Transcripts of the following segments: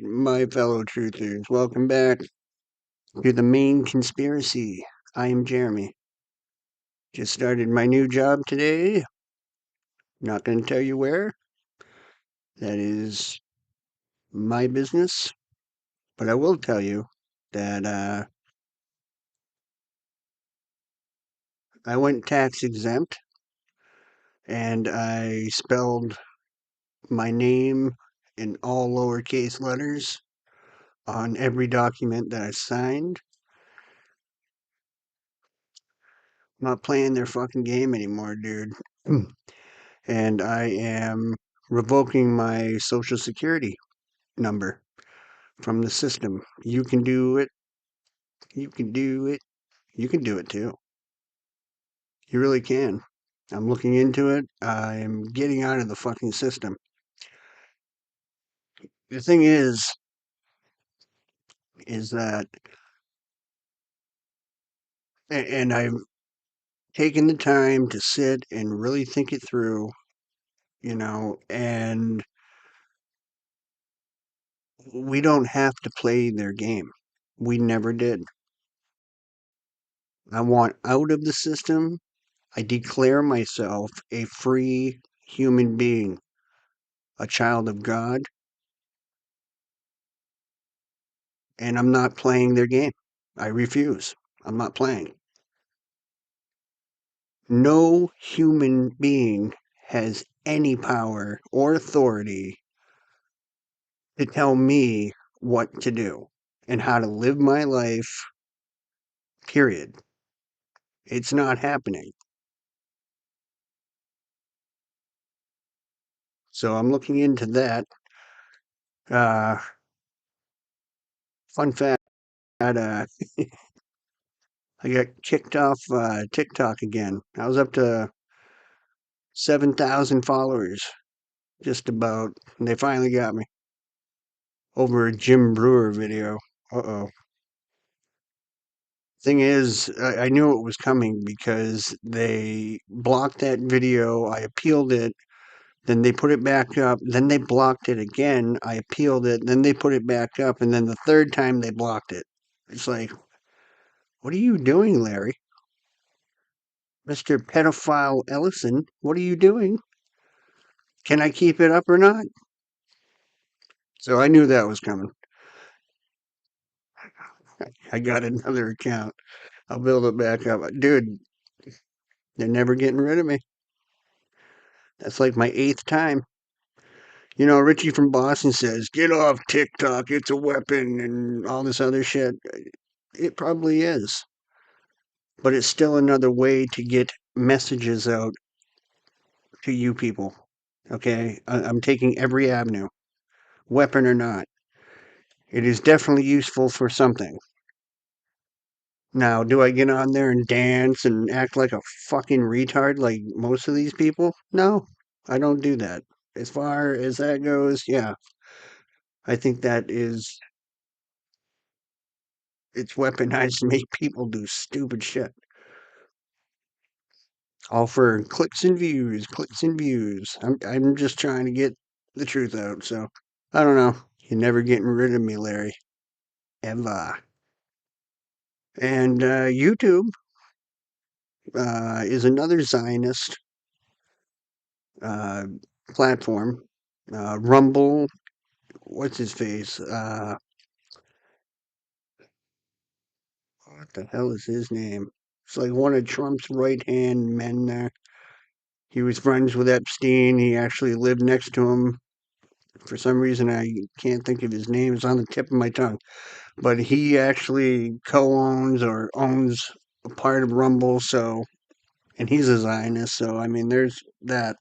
My fellow truthers, welcome back to the main conspiracy. I am Jeremy. Just started my new job today. Not going to tell you where. That is my business. But I will tell you that I went tax exempt and I spelled my name in all lowercase letters on every document that I signed. I'm not playing their fucking game anymore, dude. And I am revoking my social security number from the system. You can do it. You can do it. You can do it too. You really can. I'm looking into it. I'm getting out of the fucking system. The thing is that, and I've taken the time to sit and really think it through, and we don't have to play their game. We never did. I want out of the system. I declare myself a free human being, a child of God, and I'm not playing their game. I refuse. I'm not playing. No human being has any power or authority to tell me what to do and how to live my life, period. It's not happening. So I'm looking into that. Uh, Fun fact, I got kicked off TikTok again. I was up to 7,000 followers, just about. And they finally got me over a Jim Brewer video. Uh-oh. Thing is, I knew it was coming because they blocked that video. I appealed it. Then they put it back up. Then they blocked it again. I appealed it. Then they put it back up. And then the third time they blocked it. It's like, what are you doing, Larry? Mr. Pedophile Ellison, what are you doing? Can I keep it up or not? So I knew that was coming. I got another account. I'll build it back up. Dude, they're never getting rid of me. That's like my eighth time. Richie from Boston says, get off TikTok, it's a weapon, and all this other shit. It probably is. But it's still another way to get messages out to you people. Okay? I'm taking every avenue, weapon or not. It is definitely useful for something. Now, do I get on there and dance and act like a fucking retard like most of these people? No, I don't do that. As far as that goes, yeah, I think it's weaponized to make people do stupid shit. All for clicks and views, clicks and views. I'm just trying to get the truth out, so I don't know. You're never getting rid of me, Larry. Ever. And YouTube is another Zionist uh, platform. Rumble, what's his face? What the hell is his name? It's like one of Trump's right hand men there. He was friends with Epstein. He actually lived next to him. For some reason, I can't think of his name. It's on the tip of my tongue. But he actually co owns or owns a part of Rumble. So, and he's a Zionist. So, I mean, there's that.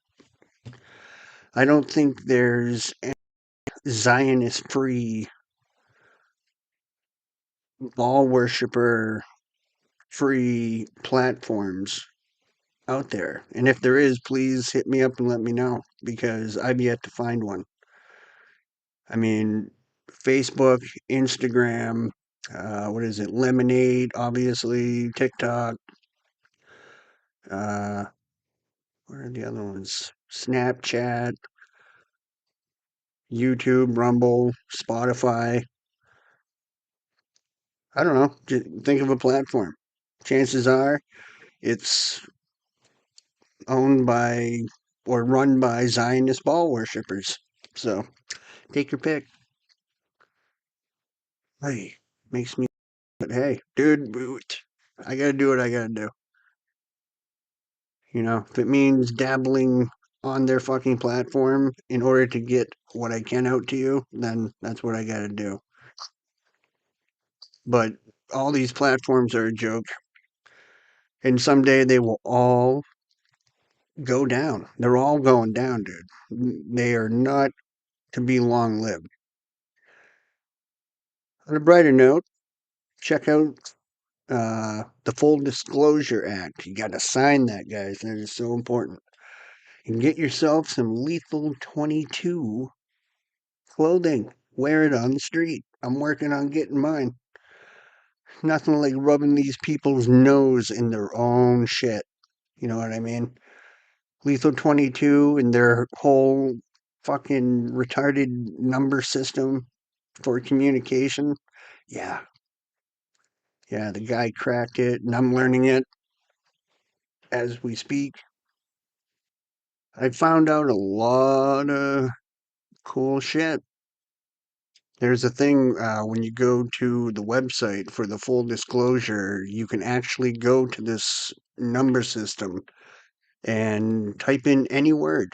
I don't think there's Zionist free ball worshiper free platforms out there. And if there is, please hit me up and let me know because I've yet to find one. I mean, Facebook, Instagram, what is it? Lemonade, obviously, TikTok. Uh, what are the other ones? Snapchat, YouTube, Rumble, Spotify. I don't know. Just think of a platform. Chances are it's owned by or run by Zionist ball worshippers. So take your pick. Hey, makes me. But hey, dude, I gotta do what I gotta do. If it means dabbling on their fucking platform in order to get what I can out to you, then that's what I gotta do. But all these platforms are a joke, and someday they will all go down. They're all going down, dude. They are not to be long lived. On a brighter note, check out the Full Disclosure Act. You got to sign that, guys. That is so important. And get yourself some Lethal 22 clothing. Wear it on the street. I'm working on getting mine. Nothing like rubbing these people's nose in their own shit. You know what I mean? Lethal 22 and their whole fucking retarded number system for communication. Yeah. Yeah, the guy cracked it, and I'm learning it as we speak. I found out a lot of cool shit. There's a thing when you go to the website for the full disclosure, you can actually go to this number system and type in any word,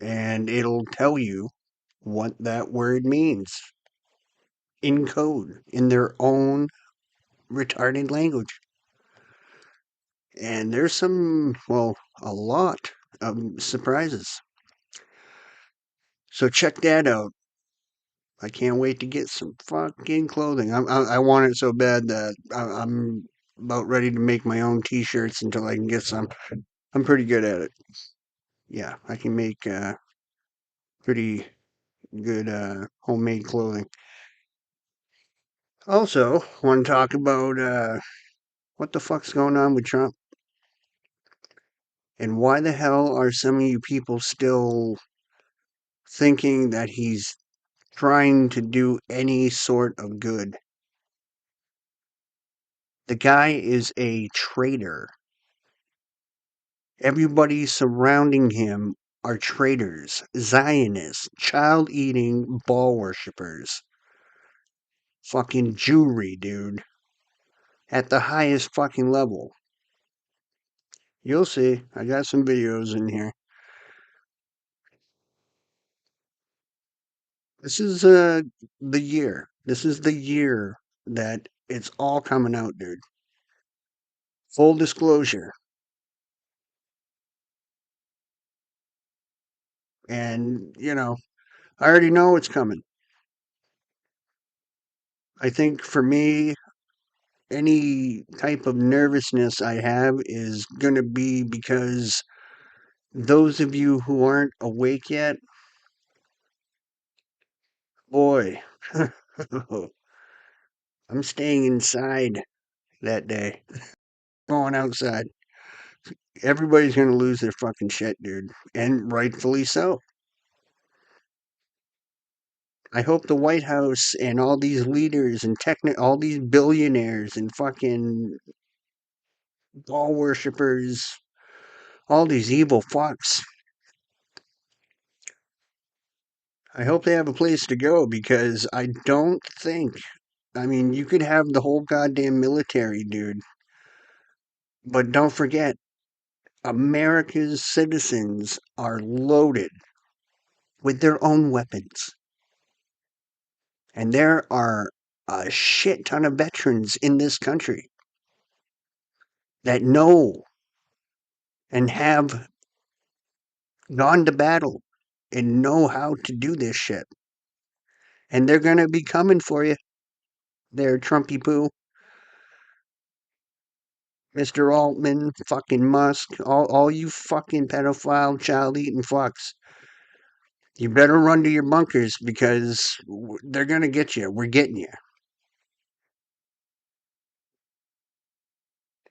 and it'll tell you what that word means in code in their own retarded language. And there's a lot of surprises. So check that out. I can't wait to get some fucking clothing. I want it so bad that I'm about ready to make my own T-shirts until I can get some. I'm pretty good at it. Yeah, I can make pretty good homemade clothing. Also, want to talk about what the fuck's going on with Trump and why the hell are some of you people still thinking that he's trying to do any sort of good? The guy is a traitor. Everybody surrounding him are traitors, Zionists, child eating ball worshippers. Fucking Jewry, dude. At the highest fucking level. You'll see. I got some videos in here. This is the year. This is the year that it's all coming out, dude. Full disclosure. And, I already know it's coming. I think for me, any type of nervousness I have is going to be because those of you who aren't awake yet, boy, I'm staying inside that day. Going outside. Everybody's going to lose their fucking shit, dude. And rightfully so. I hope the White House and all these leaders and all these billionaires and fucking ball worshippers, all these evil fucks, I hope they have a place to go because I don't think. I mean, you could have the whole goddamn military, dude. But don't forget, America's citizens are loaded with their own weapons. And there are a shit ton of veterans in this country that know and have gone to battle and know how to do this shit. And they're going to be coming for you there, Trumpy Poo. Mr. Altman, fucking Musk, all you fucking pedophile, child eating fucks. You better run to your bunkers because they're going to get you. We're getting you.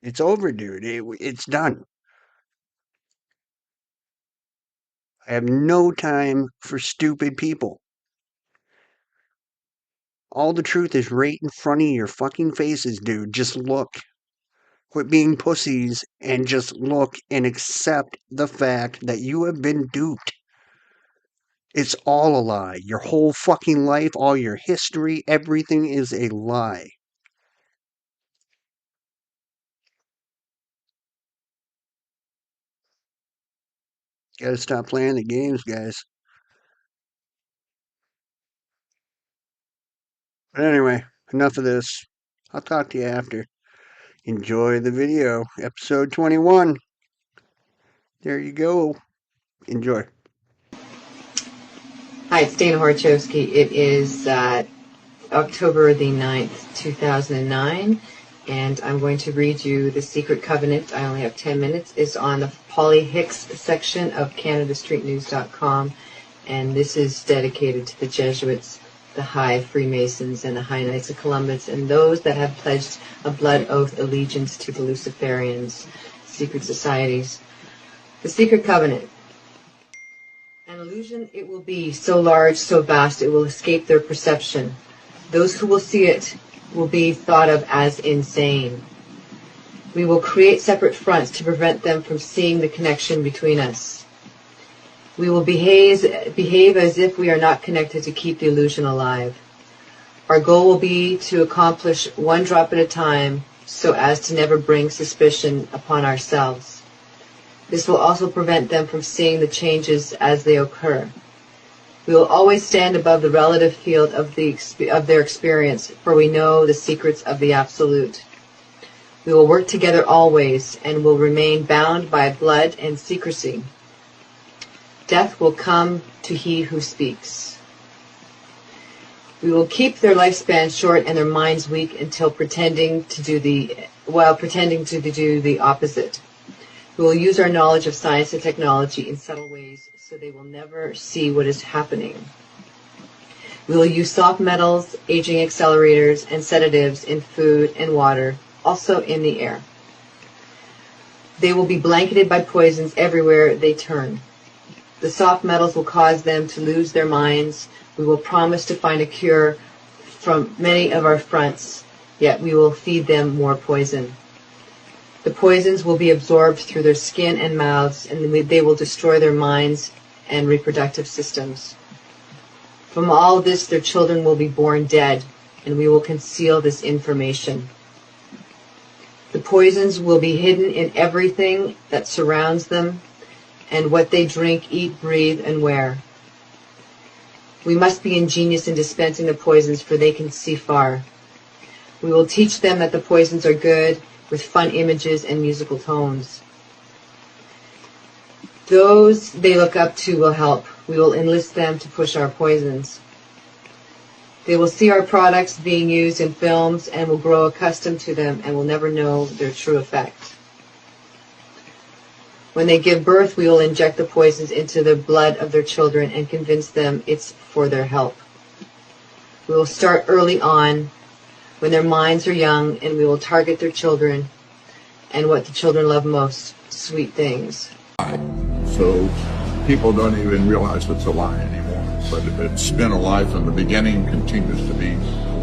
It's over, dude. It's done. I have no time for stupid people. All the truth is right in front of your fucking faces, dude. Just look. Quit being pussies and just look and accept the fact that you have been duped. It's all a lie. Your whole fucking life, all your history, everything is a lie. Gotta stop playing the games, guys. But anyway, enough of this. I'll talk to you after. Enjoy the video. Episode 21. There you go. Enjoy. Hi, it's Dana Horchowski. It is October the 9th, 2009, and I'm going to read you The Secret Covenant. I only have 10 minutes. It's on the Polly Hicks section of CanadaStreetNews.com, and this is dedicated to the Jesuits, the High Freemasons, and the High Knights of Columbus, and those that have pledged a blood oath allegiance to the Luciferians, secret societies. The Secret Covenant. An illusion it will be, so large, so vast, it will escape their perception. Those who will see it will be thought of as insane. We will create separate fronts to prevent them from seeing the connection between us. We will behave as if we are not connected to keep the illusion alive. Our goal will be to accomplish one drop at a time so as to never bring suspicion upon ourselves. This will also prevent them from seeing the changes as they occur. We will always stand above the relative field of their experience, for we know the secrets of the Absolute. We will work together always, and will remain bound by blood and secrecy. Death will come to he who speaks. We will keep their lifespan short and their minds weak until pretending to do the opposite. We will use our knowledge of science and technology in subtle ways so they will never see what is happening. We will use soft metals, aging accelerators, and sedatives in food and water, also in the air. They will be blanketed by poisons everywhere they turn. The soft metals will cause them to lose their minds. We will promise to find a cure from many of our fronts, yet we will feed them more poison. The poisons will be absorbed through their skin and mouths, and they will destroy their minds and reproductive systems. From all this, their children will be born dead, and we will conceal this information. The poisons will be hidden in everything that surrounds them, and what they drink, eat, breathe, and wear. We must be ingenious in dispensing the poisons, for they can see far. We will teach them that the poisons are good, with fun images and musical tones. Those they look up to will help. We will enlist them to push our poisons. They will see our products being used in films and will grow accustomed to them and will never know their true effect. When they give birth, we will inject the poisons into the blood of their children and convince them it's for their help. We will start early on, when their minds are young, and we will target their children and what the children love most, sweet things. So people don't even realize it's a lie anymore, but it's been a lie from the beginning, continues to be a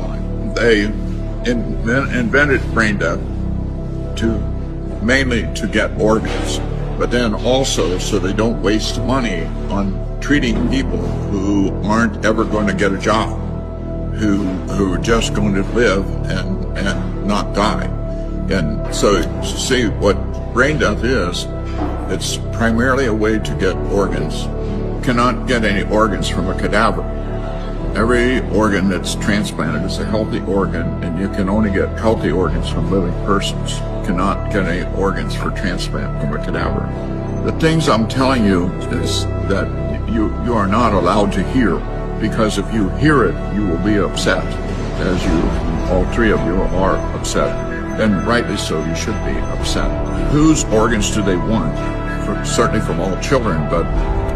lie. They invented brain death mainly to get organs, but then also so they don't waste money on treating people who aren't ever going to get a job, who are just going to live and not die. And so, see, what brain death is, it's primarily a way to get organs. You cannot get any organs from a cadaver. Every organ that's transplanted is a healthy organ, and you can only get healthy organs from living persons. You cannot get any organs for transplant from a cadaver. The things I'm telling you is that you are not allowed to hear, because if you hear it, you will be upset, as all three of you are upset. And rightly so, you should be upset. Whose organs do they want? Certainly from all children, but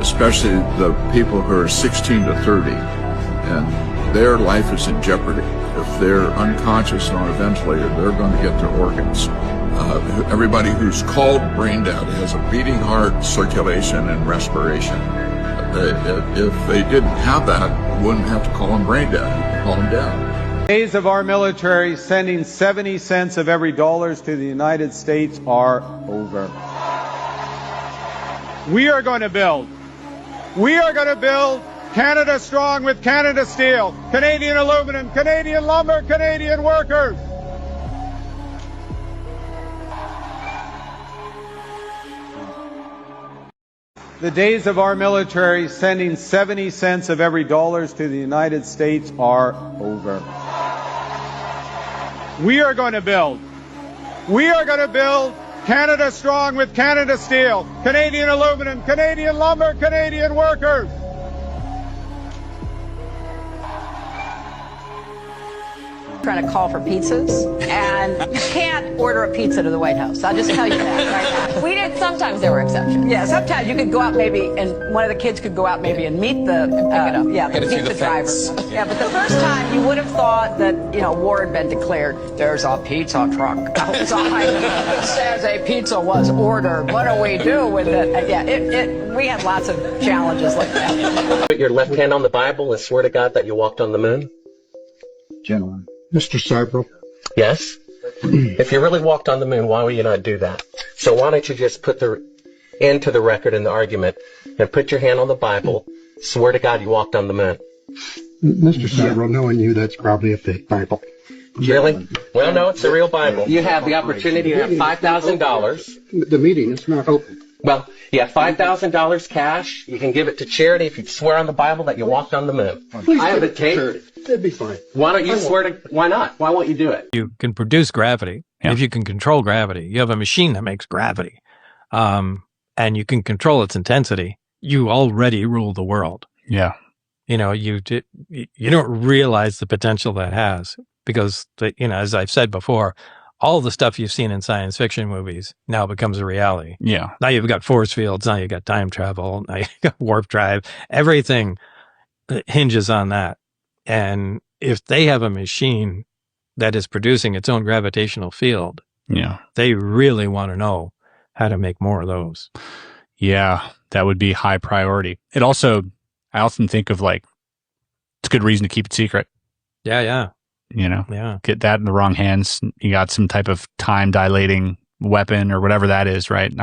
especially the people who are 16 to 30. And their life is in jeopardy. If they're unconscious and on a ventilator, they're going to get their organs. Everybody who's called brain dead has a beating heart, circulation, and respiration. If they didn't have that, we wouldn't have to call them brain dead, call them dead. Days of our military sending 70 cents of every dollars to the United States are over. We are going to build Canada strong with Canada Steel, Canadian aluminum, Canadian lumber, Canadian workers. The days of our military sending 70 cents of every dollars to the United States are over. We are going to build Canada strong with Canada Steel, Canadian aluminum, Canadian lumber, Canadian workers. Trying to call for pizzas, and you can't order a pizza to the White House. I'll just tell you that right now. We did. Sometimes there were exceptions. Yeah, sometimes you could go out maybe, and one of the kids could go out maybe and meet the the pizza driver. Yeah, but the first time you would have thought that war had been declared. There's a pizza truck outside that says a pizza was ordered. What do we do with it? We had lots of challenges like that. Put your left hand on the Bible and swear to God that you walked on the moon. Gentlemen. Mr. Cybro? Yes? If you really walked on the moon, why would you not do that? So why don't you just put the end to the record in the argument and put your hand on the Bible, swear to God you walked on the moon. Mr. Cybro, knowing you, that's probably a fake Bible. Really? Well, no, it's the real Bible. You have the opportunity to have $5,000. The meeting is not open. Well, you have $5,000 cash. You can give it to charity if you swear on the Bible that you walked on the moon. Please I have a tape. That'd be fine. Why don't you swear to? Why not? Why won't you do it? You can produce gravity. Yeah. If you can control gravity, you have a machine that makes gravity, and you can control its intensity. You already rule the world. Yeah. You don't realize the potential that has because, as I've said before, all the stuff you've seen in science fiction movies now becomes a reality. Yeah. Now you've got force fields. Now you've got time travel. Now you've got warp drive. Everything hinges on that. And if they have a machine that is producing its own gravitational field, they really want to know how to make more of those. Yeah, that would be high priority. I often think of it's a good reason to keep it secret. Yeah. Get that in the wrong hands. You got some type of time dilating weapon or whatever that is, right?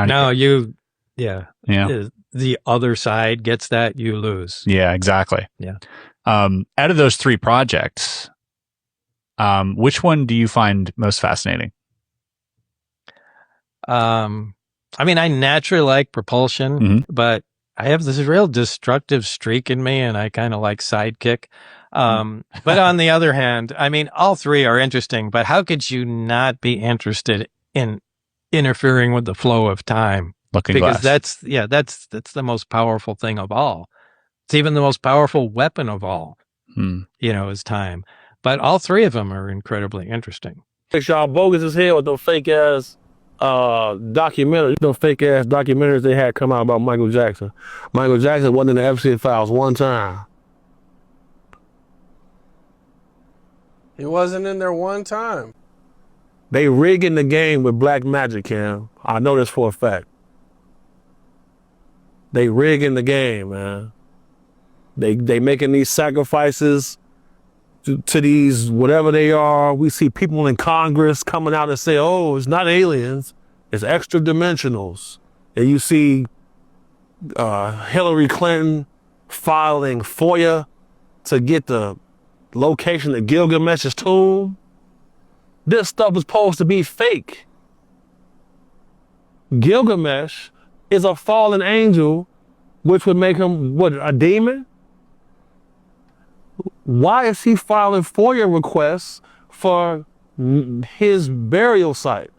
The other side gets that, you lose. Yeah, exactly. Yeah. Out of those three projects, which one do you find most fascinating? I naturally like propulsion, but I have this real destructive streak in me, and I kind of like sidekick. But on the other hand, all three are interesting, but how could you not be interested in interfering with the flow of time? Looking glass. That's the most powerful thing of all. It's even the most powerful weapon of all, is time. But all three of them are incredibly interesting. Y'all bogus as hell with those fake ass documentaries. Those fake ass documentaries they had come out about Michael Jackson. Michael Jackson wasn't in the Epstein files one time. He wasn't in there one time. They rigging the game with black magic, Cam. I know this for a fact. They rigging the game, man. They making these sacrifices to these whatever they are. We see people in Congress coming out and say, "Oh, it's not aliens, it's extra dimensionals." And you see Hillary Clinton filing FOIA to get the location of Gilgamesh's tomb. This stuff was supposed to be fake. Gilgamesh is a fallen angel, which would make him, a demon? Why is he filing FOIA requests for his burial site?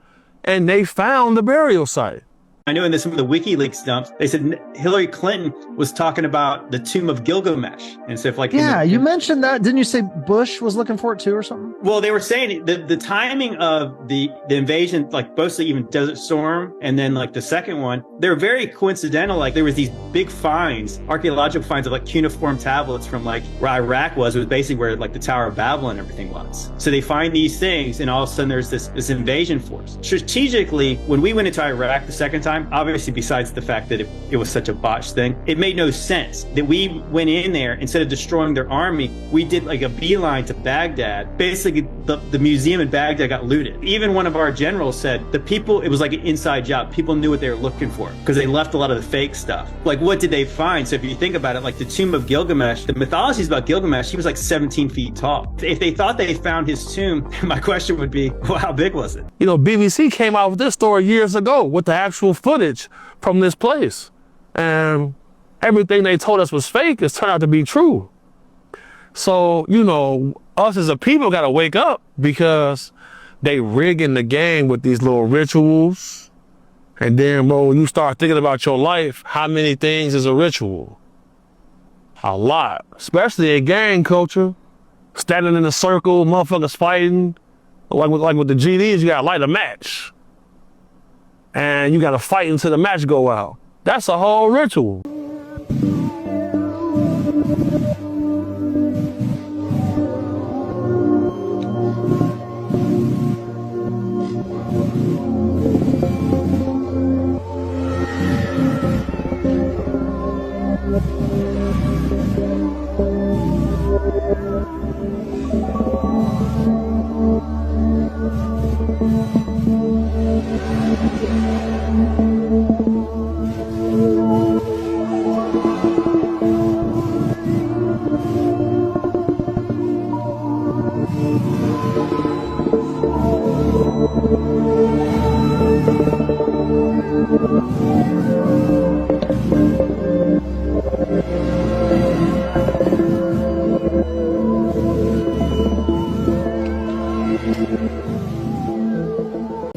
And they found the burial site. I know in some of the WikiLeaks dumps, they said Hillary Clinton was talking about the tomb of Gilgamesh and stuff like that. Yeah, you mentioned that. Didn't you say Bush was looking for it too or something? Well, they were saying the timing of the invasion, mostly even Desert Storm, and then the second one, they're very coincidental. There was these big finds, archaeological finds of cuneiform tablets from where Iraq was basically where the Tower of Babel and everything was. So they find these things and all of a sudden there's this invasion force. Strategically, when we went into Iraq the second time, time, obviously besides the fact that it was such a botched thing, it made no sense that we went in there, instead of destroying their army, we did like a beeline to Baghdad. Basically, the museum in Baghdad got looted. Even one of our generals said the people, it was like an inside job. People knew what they were looking for because they left a lot of the fake stuff. Like, what did they find? So if you think about it, like the tomb of Gilgamesh, the mythology is about Gilgamesh. He was like 17 feet tall. If they thought they found his tomb, my question would be, well, how big was it? You know, BBC came out with this story years ago with the actual footage from this place. And everything they told us was fake has turned out to be true. So, you know, us as a people got to wake up, because they rigging the game with these little rituals. And then, bro, when you start thinking about your life, how many things is a ritual? A lot, especially in gang culture. Standing in a circle, motherfuckers fighting. Like with the GDs, you gotta light a match. And you gotta fight until the match go out. That's a whole ritual.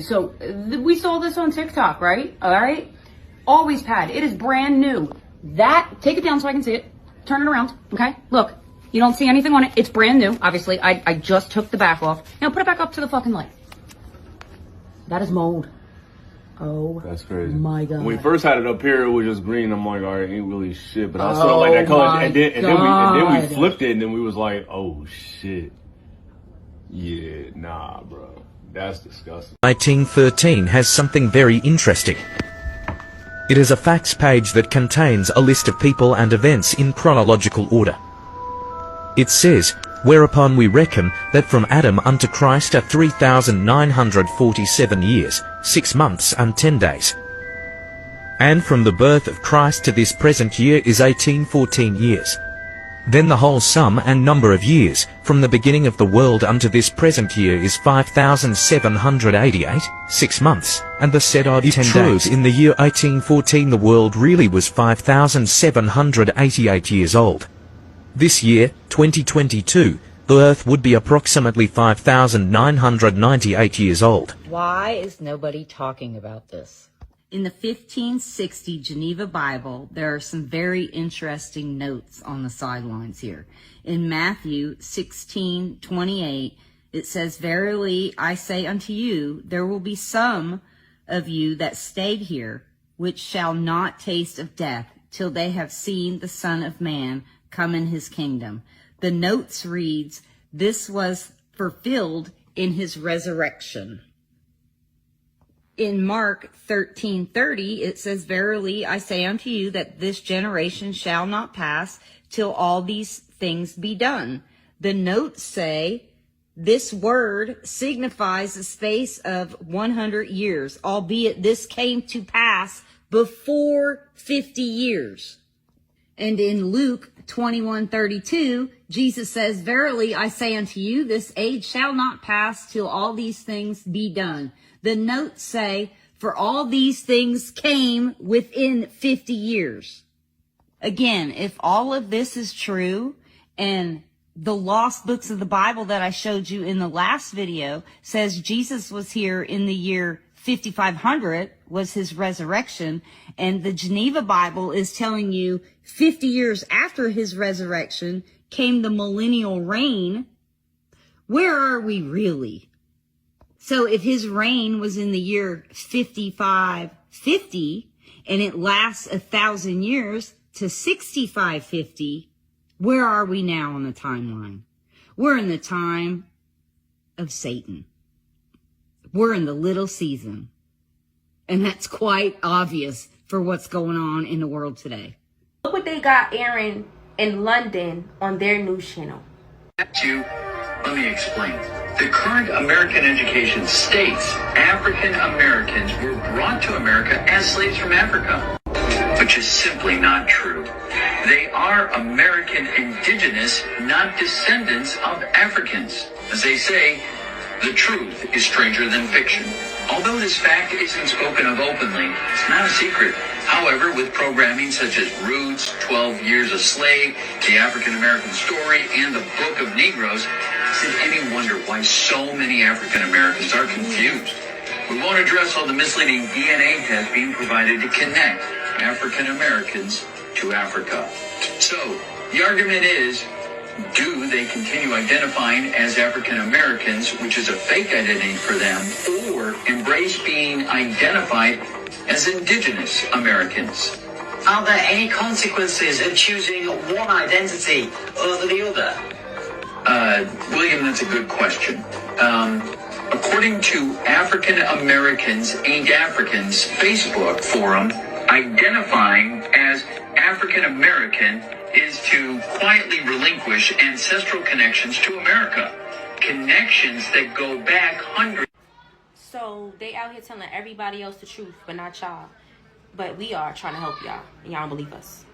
So we saw this on TikTok, right? All right. Always pad. It is brand new. Take it down so I can see it. Turn it around. Okay. Look, you don't see anything on it. It's brand new. Obviously, I just took the back off. Now put it back up to the fucking light. That is mold. Oh, that's crazy. My God. When we first had it up here, it was just green. I'm like, all right, ain't really shit. But I still like that color. And then we flipped it, and then we was like, oh shit. Yeah, nah, bro. That's disgusting. 1813 has something very interesting. It is a facts page that contains a list of people and events in chronological order. It says, whereupon we reckon that from Adam unto Christ are 3,947 years, 6 months and 10 days. And from the birth of Christ to this present year is 1814 years. Then the whole sum and number of years, from the beginning of the world unto this present year is 5,788, 6 months, and the said odd 10 days. In the year 1814 the world really was 5,788 years old. This year, 2022, the earth would be approximately 5,998 years old. Why is nobody talking about this? In the 1560 Geneva Bible, there are some very interesting notes on the sidelines here. In Matthew 16:28, it says, verily I say unto you, there will be some of you that stayed here, which shall not taste of death, till they have seen the Son of Man come in his kingdom. The notes reads, this was fulfilled in his resurrection. In Mark 13:30, it says, verily I say unto you that this generation shall not pass till all these things be done. The notes say this word signifies a space of 100 years, albeit this came to pass before 50 years. And in Luke 21:32, Jesus says, verily I say unto you, this age shall not pass till all these things be done. The notes say, for all these things came within 50 years. Again, if all of this is true, and the lost books of the Bible that I showed you in the last video says Jesus was here in the year 5500 was his resurrection, and the Geneva Bible is telling you 50 years after his resurrection came the millennial reign, where are we really? So if his reign was in the year 5550 and it lasts 1,000 years to 6550, where are we now on the timeline? We're in the time of Satan. We're in the little season. And that's quite obvious for what's going on in the world today. Look what they got airing in London on their news channel. Let me explain. The current American education states African Americans were brought to America as slaves from Africa, which is simply not true. They are American indigenous, not descendants of Africans. As they say, the truth is stranger than fiction. Although this fact isn't spoken of openly, it's not a secret. However, with programming such as Roots, 12 Years a Slave, The African American Story, and The Book of Negroes, is it any wonder why so many African Americans are confused? We won't address all the misleading DNA tests being provided to connect African Americans to Africa. So, the argument is, do they continue identifying as African Americans, which is a fake identity for them, or embrace being identified as indigenous Americans? Are there any consequences of choosing one identity over the other? William, that's a good question. According to African Americans Ain't Africans Facebook forum, identifying as African American is to quietly relinquish ancestral connections to America. Connections that go back hundreds. So they out here telling everybody else the truth, but not y'all. But we are trying to help y'all, and y'all don't believe us.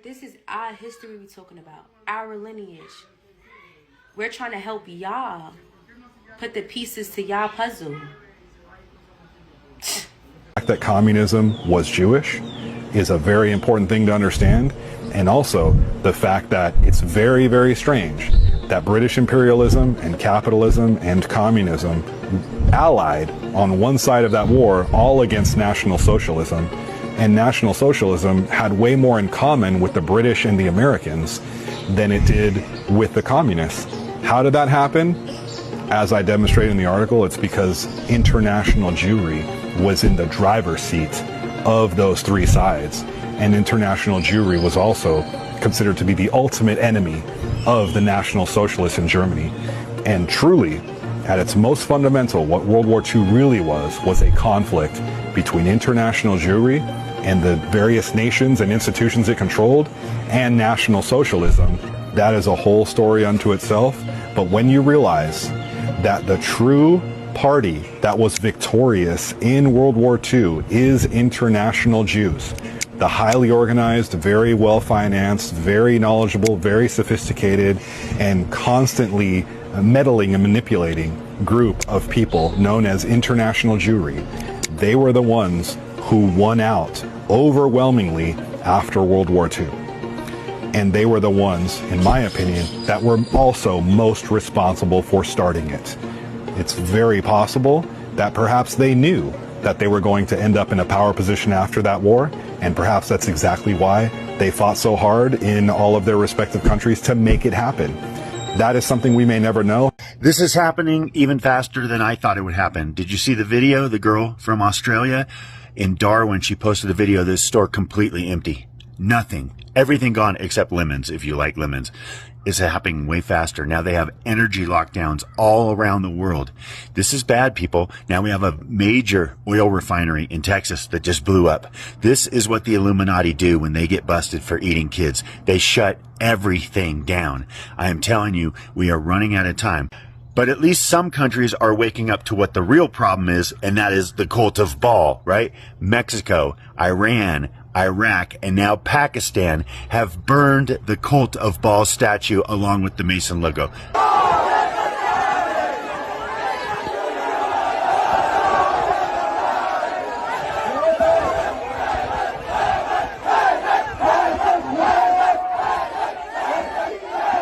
This is our history we're talking about, our lineage. We're trying to help y'all put the pieces to y'all puzzle. The fact that communism was Jewish is a very important thing to understand, and also the fact that it's very, very strange that British imperialism and capitalism and communism allied on one side of that war, all against National Socialism, and National Socialism had way more in common with the British and the Americans than it did with the communists. How did that happen? As I demonstrated in the article, it's because international Jewry was in the driver's seat of those three sides, and international Jewry was also considered to be the ultimate enemy of the National Socialists in Germany. And truly, at its most fundamental, what World War II really was a conflict between international Jewry and the various nations and institutions it controlled, and National Socialism. That is a whole story unto itself. But when you realize that the true party that was victorious in World War II is international Jews, the highly organized, very well-financed, very knowledgeable, very sophisticated, and constantly meddling and manipulating group of people known as international Jewry, they were the ones who won out overwhelmingly after World War II. And they were the ones, in my opinion, that were also most responsible for starting it. It's very possible that perhaps they knew that they were going to end up in a power position after that war, and perhaps that's exactly why they fought so hard in all of their respective countries to make it happen. That is something we may never know. This is happening even faster than I thought it would happen. Did you see the video? The girl from Australia in Darwin, she posted a video of this store completely empty. Nothing. Everything gone except lemons, if you like lemons. Is happening way faster. Now they have energy lockdowns all around the world. This is bad, people. Now we have a major oil refinery in Texas that just blew up. This is what the Illuminati do when they get busted for eating kids. They shut everything down. I am telling you, we are running out of time. But at least some countries are waking up to what the real problem is, and that is the cult of Baal, right? Mexico, Iran, Iraq, and now Pakistan have burned the cult of Baal statue along with the Mason logo.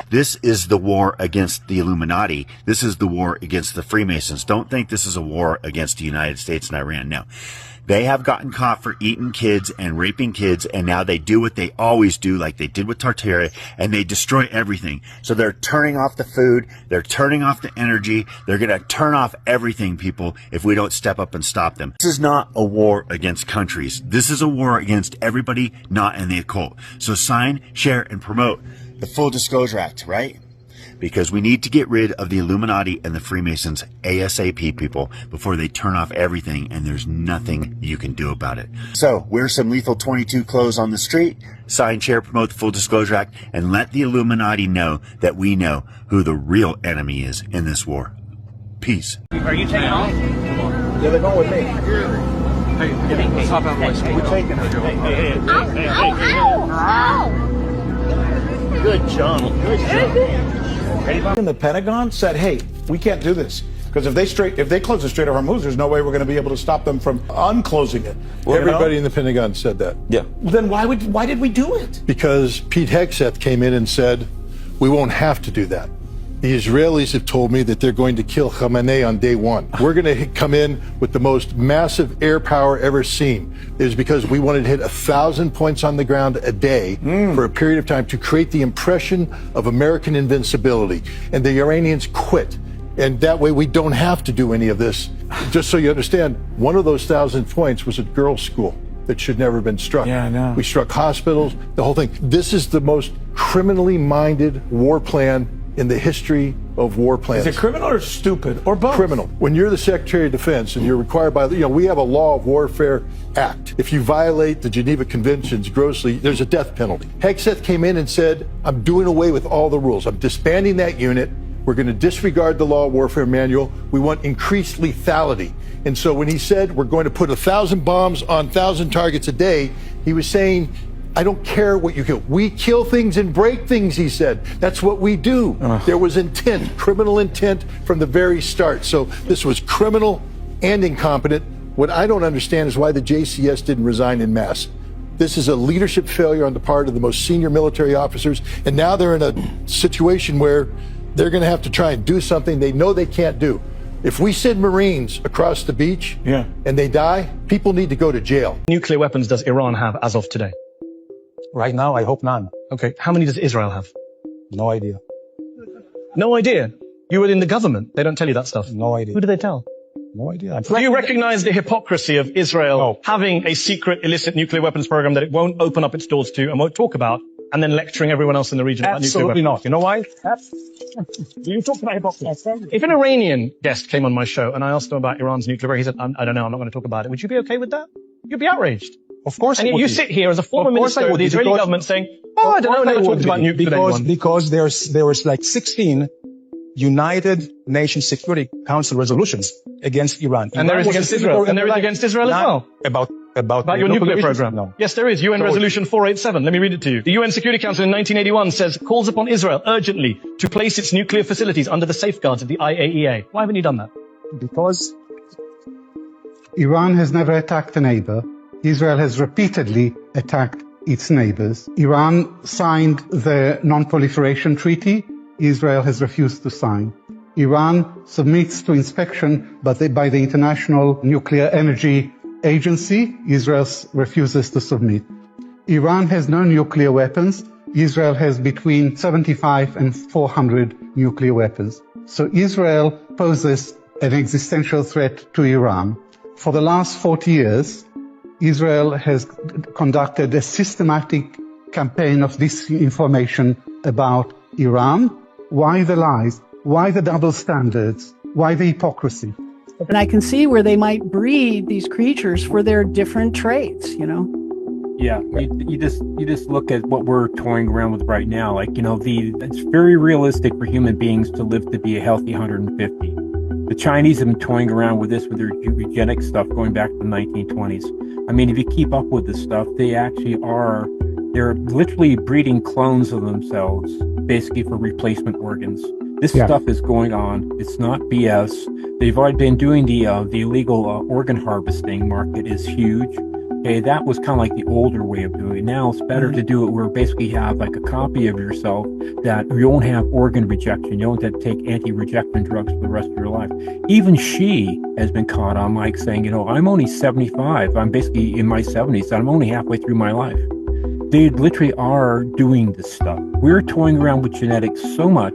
This is the war against the Illuminati. This is the war against the Freemasons. Don't think this is a war against the United States and Iran. No. They have gotten caught for eating kids and raping kids, and now they do what they always do, like they did with Tartaria, and they destroy everything. So they're turning off the food, they're turning off the energy, they're going to turn off everything, people, if we don't step up and stop them. This is not a war against countries. This is a war against everybody not in the occult. So sign, share, and promote the Full Disclosure Act, right? because we need to get rid of the Illuminati and the Freemasons ASAP, people, before they turn off everything and there's nothing you can do about it. So wear some Lethal 22 clothes on the street, sign, share, promote the Full Disclosure Act, and let the Illuminati know that we know who the real enemy is in this war. Peace. Are you taking off? Yeah, they're going with me. Hey, let's hop out of my seat. We're taking her. Good job. Good job. And the Pentagon said, hey, we can't do this. Because if they close the Strait of Hormuz, there's no way we're going to be able to stop them from unclosing it. Everybody in the Pentagon said that. Yeah. Well, then why did we do it? Because Pete Hegseth came in and said, we won't have to do that. The Israelis have told me that they're going to kill Khamenei on day one. We're going to come in with the most massive air power ever seen. It was because we wanted to hit 1,000 points on the ground a day for a period of time to create the impression of American invincibility. And the Iranians quit. And that way we don't have to do any of this. Just so you understand, one of those 1,000 points was a girls' school that should never have been struck. Yeah, I know. We struck hospitals, the whole thing. This is the most criminally minded war plan in the history of war plans. Is it criminal or stupid or both? Criminal. When you're the Secretary of Defense and you're required by, we have a Law of Warfare Act. If you violate the Geneva Conventions grossly, there's a death penalty. Hegseth came in and said, I'm doing away with all the rules. I'm disbanding that unit. We're going to disregard the Law of Warfare Manual. We want increased lethality. And so when he said we're going to put 1,000 bombs on 1,000 targets a day, he was saying, I don't care what you kill. We kill things and break things, he said. That's what we do. There was intent, criminal intent from the very start. So this was criminal and incompetent. What I don't understand is why the JCS didn't resign en masse. This is a leadership failure on the part of the most senior military officers. And now they're in a situation where they're going to have to try and do something they know they can't do. If we send Marines across the beach and they die, people need to go to jail. Nuclear weapons does Iran have as of today? Right now, I hope none. Okay. How many does Israel have? No idea. No idea. You were in the government. They don't tell you that stuff. No idea. Who do they tell? No idea. Do you recognize the hypocrisy of Israel having a secret illicit nuclear weapons program that it won't open up its doors to and won't talk about, and then lecturing everyone else in the region about nuclear weapons? Absolutely not. You know why? You talk about hypocrisy. If an Iranian guest came on my show and I asked him about Iran's nuclear program, he said, I don't know, I'm not going to talk about it. Would you be okay with that? You'd be outraged. Of course. And yet you sit here as a former minister of the Israeli government saying, I don't know, never talked about nuclear. Because there was like 16 United Nations Security Council resolutions against Iran. And there is against Israel. And there is against Israel as well. About your nuclear program. No. Yes, there is. UN Resolution 487. Let me read it to you. The UN Security Council in 1981 calls upon Israel urgently to place its nuclear facilities under the safeguards of the IAEA. Why haven't you done that? Because Iran has never attacked a neighbor. Israel has repeatedly attacked its neighbors. Iran signed the Non-Proliferation Treaty. Israel has refused to sign. Iran submits to inspection by the International Nuclear Energy Agency. Israel refuses to submit. Iran has no nuclear weapons. Israel has between 75 and 400 nuclear weapons. So Israel poses an existential threat to Iran. For the last 40 years, Israel has conducted a systematic campaign of disinformation about Iran. Why the lies? Why the double standards? Why the hypocrisy? And I can see where they might breed these creatures for their different traits, Yeah, you just look at what we're toying around with right now. It's very realistic for human beings to live to be a healthy 150. The Chinese have been toying around with this with their eugenic stuff going back to the 1920s. I mean, if you keep up with this stuff, they're literally breeding clones of themselves, basically for replacement organs. This stuff is going on. It's not BS. They've already been doing the illegal organ harvesting. Market is huge. Okay, that was kind of like the older way of doing it. Now it's better to do it where basically you have like a copy of yourself that you won't have organ rejection. You don't have to take anti-rejection drugs for the rest of your life. Even she has been caught on like saying, I'm only 75. I'm basically in my 70s. I'm only halfway through my life. They literally are doing this stuff. We're toying around with genetics so much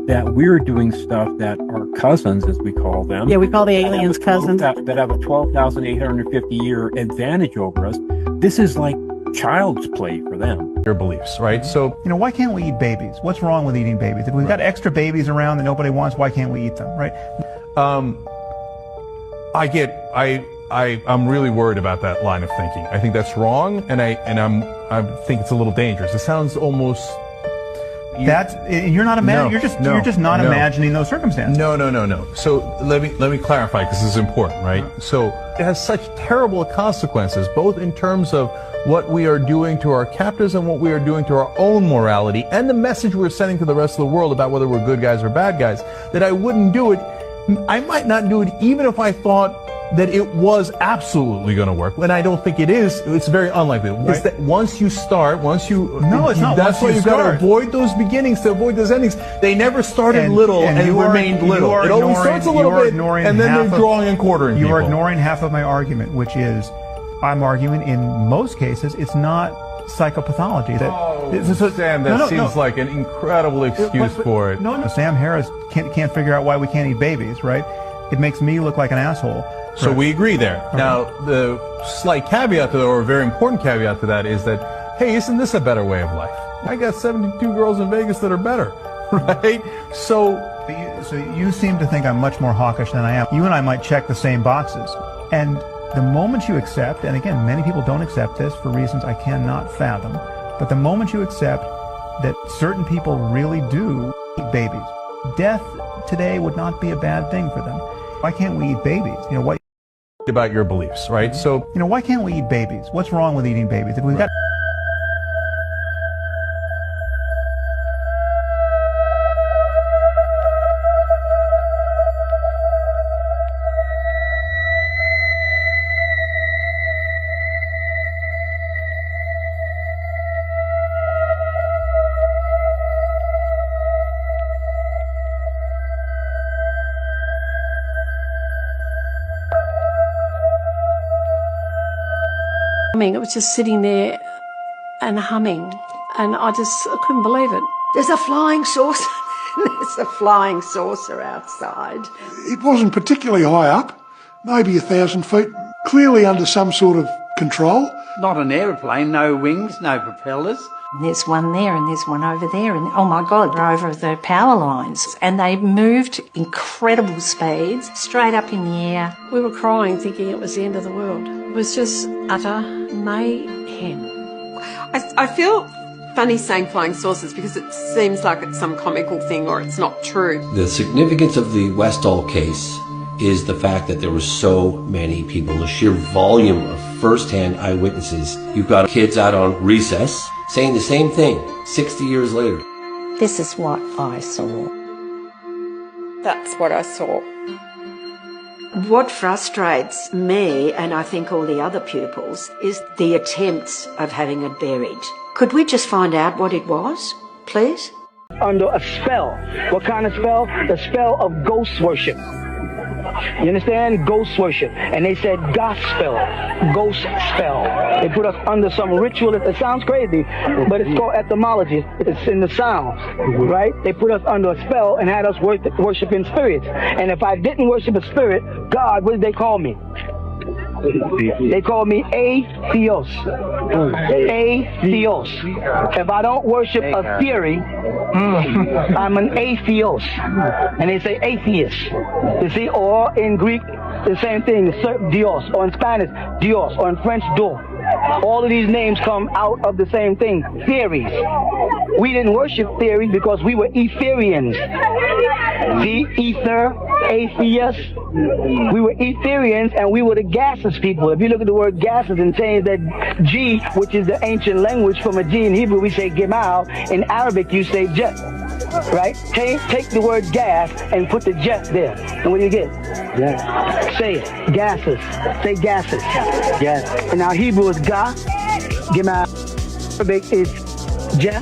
that we're doing stuff that our cousins, as we call them. Yeah, we call the aliens cousins. That have a 12,850 year advantage over us. This is like child's play for them. Your beliefs, right? So, why can't we eat babies? What's wrong with eating babies? If we've got extra babies around that nobody wants, why can't we eat them, right? I'm really worried about that line of thinking. I think that's wrong, and I think it's a little dangerous. It sounds almost. You're not imagining. You're just not imagining those circumstances. No. So let me clarify, because this is important, right? So it has such terrible consequences, both in terms of what we are doing to our captors and what we are doing to our own morality, and the message we're sending to the rest of the world about whether we're good guys or bad guys, that I wouldn't do it. I might not do it even if I thought that it was absolutely going to work, and I don't think it is. It's very unlikely. Right? It's that once you start, No, it's not. That's why you've got to avoid those beginnings to avoid those endings. They never started little and remained little. It always starts a little bit, and then they're drawing and quartering people. You are ignoring half of my argument, which is, I'm arguing in most cases it's not psychopathology. Sam, that seems like an incredible excuse for it. No. Sam Harris can't figure out why we can't eat babies, right? It makes me look like an asshole. So we agree there. Okay. Now, the slight caveat to that, or a very important caveat to that, is that, hey, isn't this a better way of life? I got 72 girls in Vegas that are better, right? So you seem to think I'm much more hawkish than I am. You and I might check the same boxes. And the moment you accept, and again, many people don't accept this for reasons I cannot fathom, but the moment you accept that certain people really do eat babies, death today would not be a bad thing for them. Why can't we eat babies? What about your beliefs, right? So, why can't we eat babies? What's wrong with eating babies? If we've got It was just sitting there and humming, and I couldn't believe it. There's a flying saucer. There's a flying saucer outside. It wasn't particularly high up, maybe 1,000 feet, clearly under some sort of control. Not an aeroplane, no wings, no propellers. There's one there and there's one over there, and oh my God, they're over the power lines. And they moved incredible speeds, straight up in the air. We were crying, thinking it was the end of the world. It was just utter mayhem. I feel funny saying flying saucers because it seems like it's some comical thing or it's not true. The significance of the Westall case is the fact that there were so many people, the sheer volume of first-hand eyewitnesses. You've got kids out on recess saying the same thing 60 years later. This is what I saw. That's what I saw. What frustrates me, and I think all the other pupils, is the attempts of having it buried. Could we just find out what it was, please? Under a spell. What kind of spell? The spell of ghost worship. You understand? Ghost worship. And they said gospel, ghost spell. They put us under some ritual. It sounds crazy, but it's called etymology. It's in the sounds, right? They put us under a spell and had us worshiping spirits. And if I didn't worship a spirit, God, what did they call me? They call me atheos. Atheos. If I don't worship a theory, I'm an atheos. And they say atheist. You see, or in Greek, the same thing, Dios, or in Spanish, Dios, or in French, do. All of these names come out of the same thing, theories. We didn't worship theories because we were Etherians. The ether, atheists. We were Etherians and we were the gases people. If you look at the word gases and change that G, which is the ancient language, from a G in Hebrew we say gemal, in Arabic you say jet. Right? Take the word gas and put the jet there. And what do you get? Gas. Say it. Gases. Say gases. Gas. And now Hebrew is ga. Gemal. Arabic is ja.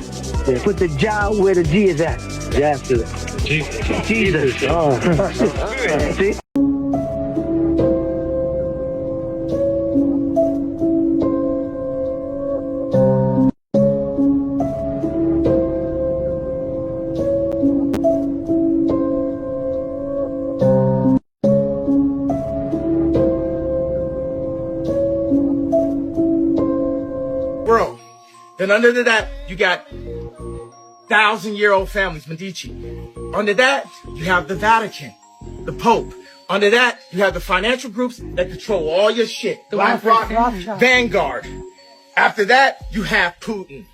Put the ja where the G is at. Jesus. Jesus. Oh. See? Bro, Then under that, you got 1,000-year-old families, Medici. Under that, you have the Vatican, the Pope. Under that, you have the financial groups that control all your shit. BlackRock, Vanguard. After that, you have Putin.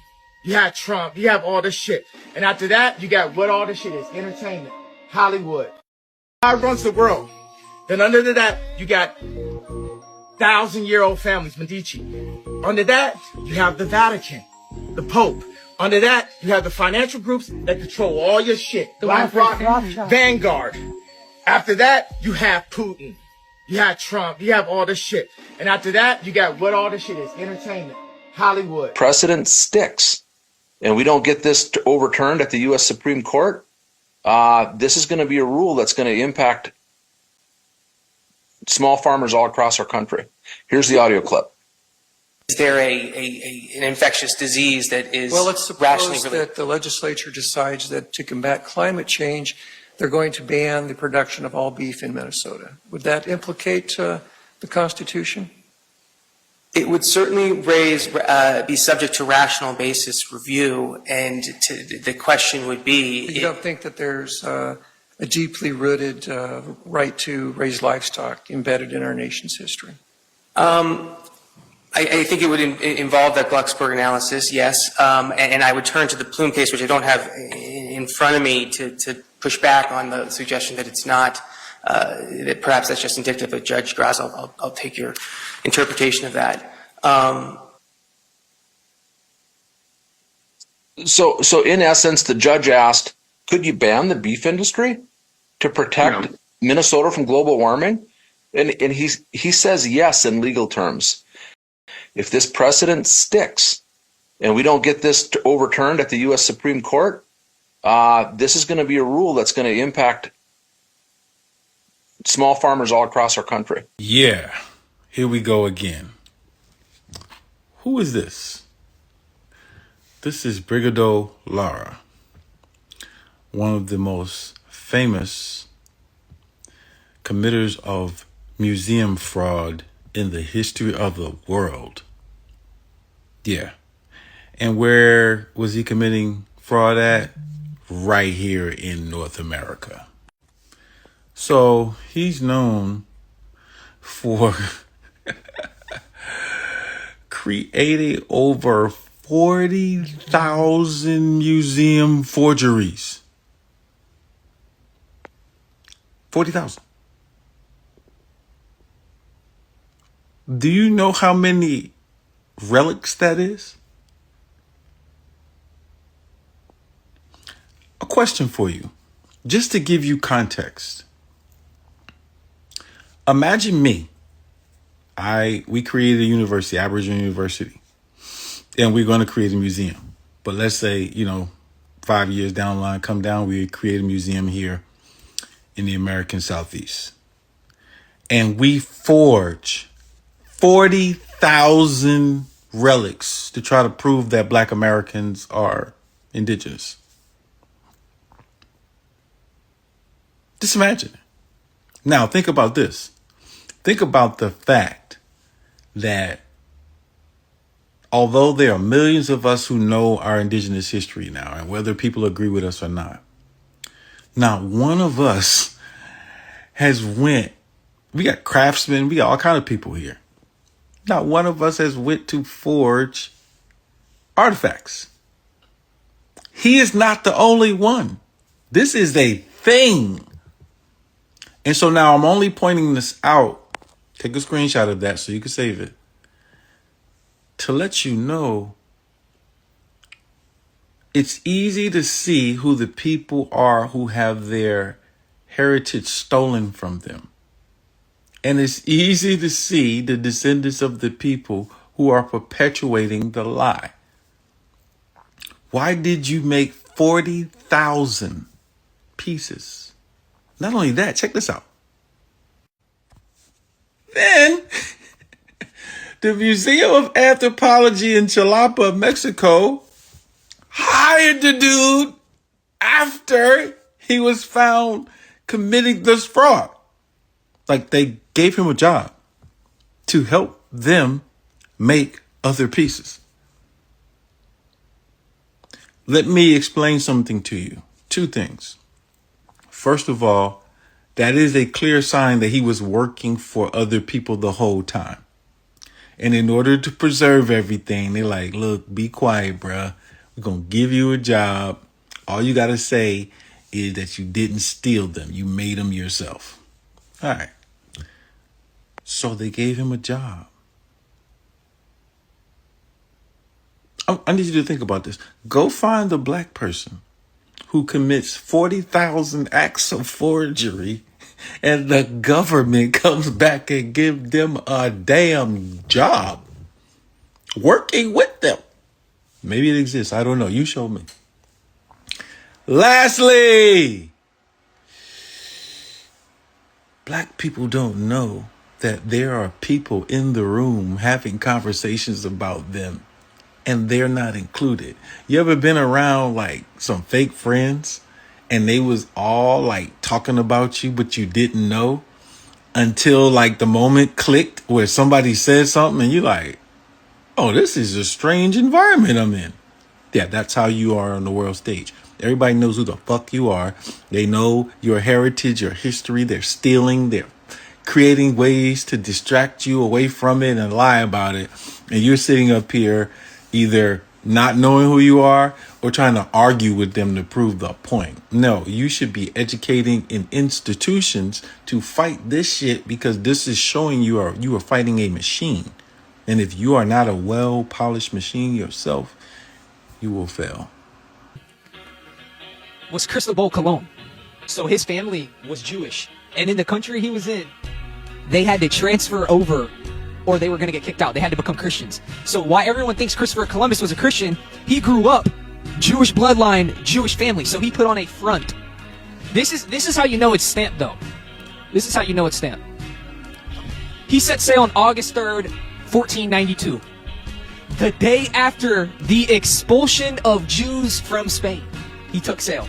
You have Trump. You have all this shit. And after that, you got what all this shit is. Entertainment. Hollywood. How it runs the world. Then under that, you got 1,000-year-old families, Medici. Under that, you have the Vatican, the Pope. Under that, you have the financial groups that control all your shit. BlackRock, Vanguard. After that, you have Putin. You have Trump. You have all this shit. And after that, you got what all this shit is. Entertainment. Hollywood. Precedent sticks, and we don't get this overturned at the U.S. Supreme Court, this is going to be a rule that's going to impact small farmers all across our country. Here's the audio clip. Is there an infectious disease that is well, let's rationally suppose related? that the legislature decides that to combat climate change, they're going to ban the production of all beef in Minnesota. Would that implicate the Constitution? It would certainly be subject to rational basis review, and the question would be... You don't think that there's a deeply rooted right to raise livestock embedded in our nation's history? I think it would involve that Glucksberg analysis, yes. And I would turn to the Plume case, which I don't have in front of me, to push back on the suggestion that it's not, that perhaps that's just indicative of Judge Graz. I'll take your interpretation of that. So in essence, the judge asked, could you ban the beef industry to protect Minnesota from global warming? And he says yes in legal terms. If this precedent sticks and we don't get this overturned at the U.S. Supreme Court, this is going to be a rule that's going to impact small farmers all across our country. Yeah, here we go again. Who is this? This is Brigadier Lara, one of the most famous committers of museum fraud in the history of the world. Yeah. And where was he committing fraud at? Right here in North America. So he's known for creating over 40,000 museum forgeries. 40,000. Do you know how many relics that is? A question for you, just to give you context. Imagine me. We created a university, Aboriginal University, and we're going to create a museum. But let's say, 5 years down the line, come down, we create a museum here in the American Southeast. And we forge 40,000 relics to try to prove that Black Americans are indigenous. Just imagine it. Now, think about this. Think about the fact that although there are millions of us who know our indigenous history now, and whether people agree with us or not, not one of us has we got craftsmen, we got all kinds of people here. Not one of us has went to forge artifacts. He is not the only one. This is a thing. And so now I'm only pointing this out. Take a screenshot of that so you can save it. To let you know, it's easy to see who the people are who have their heritage stolen from them. And it's easy to see the descendants of the people who are perpetuating the lie. Why did you make 40,000 pieces? Not only that, check this out. Then, the Museum of Anthropology in Jalapa, Mexico, hired the dude after he was found committing this fraud. Like, they gave him a job to help them make other pieces. Let me explain something to you. Two things. First of all, that is a clear sign that he was working for other people the whole time. And in order to preserve everything, they're like, look, be quiet, bruh. We're going to give you a job. All you got to say is that you didn't steal them. You made them yourself. All right. So they gave him a job. I need you to think about this. Go find the black person who commits 40,000 acts of forgery and the government comes back and gives them a damn job working with them. Maybe it exists. I don't know. You show me. Lastly, black people don't know that there are people in the room having conversations about them and they're not included. You ever been around like some fake friends and they was all like talking about you, but you didn't know until like the moment clicked where somebody said something and you're like, oh, this is a strange environment I'm in. Yeah, that's how you are on the world stage. Everybody knows who the fuck you are. They know your heritage, your history. They're stealing. They're creating ways to distract you away from it and lie about it. And you're sitting up here either not knowing who you are or trying to argue with them to prove the point. No, you should be educating in institutions to fight this shit because this is showing you are fighting a machine. And if you are not a well-polished machine yourself, you will fail. Was Cristobal Colon. So his family was Jewish. And in the country he was in, they had to transfer over or they were going to get kicked out. They had to become Christians. So why everyone thinks Christopher Columbus was a Christian, he grew up Jewish bloodline, Jewish family. So he put on a front. This is how you know it's stamped, though. This is how you know it's stamped. He set sail on August 3rd, 1492. The day after the expulsion of Jews from Spain, he took sail.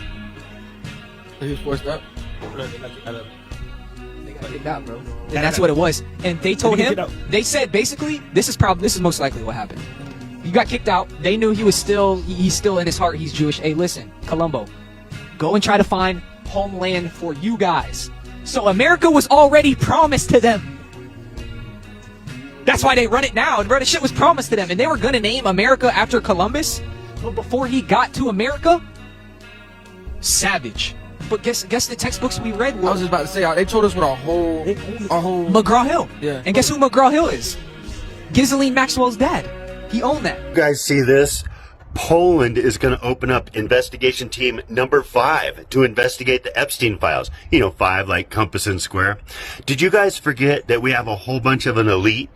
He was forced up? They got kicked out, bro. And that's what it was. And they told him, they said basically, this is most likely what happened. You got kicked out. They knew he's still in his heart, he's Jewish. Hey, listen, Columbo, go and try to find homeland for you guys. So America was already promised to them. That's why they run it now. And bro, the shit was promised to them. And they were going to name America after Columbus. But before he got to America, savage. But guess the textbooks we read were... I was just about to say, they told us what our whole... McGraw-Hill. Yeah. And guess who McGraw-Hill is? Ghislaine Maxwell's dad. He owned that. You guys see this? Poland is going to open up investigation team number 5 to investigate the Epstein files. 5 like compass and square. Did you guys forget that we have a whole bunch of an elite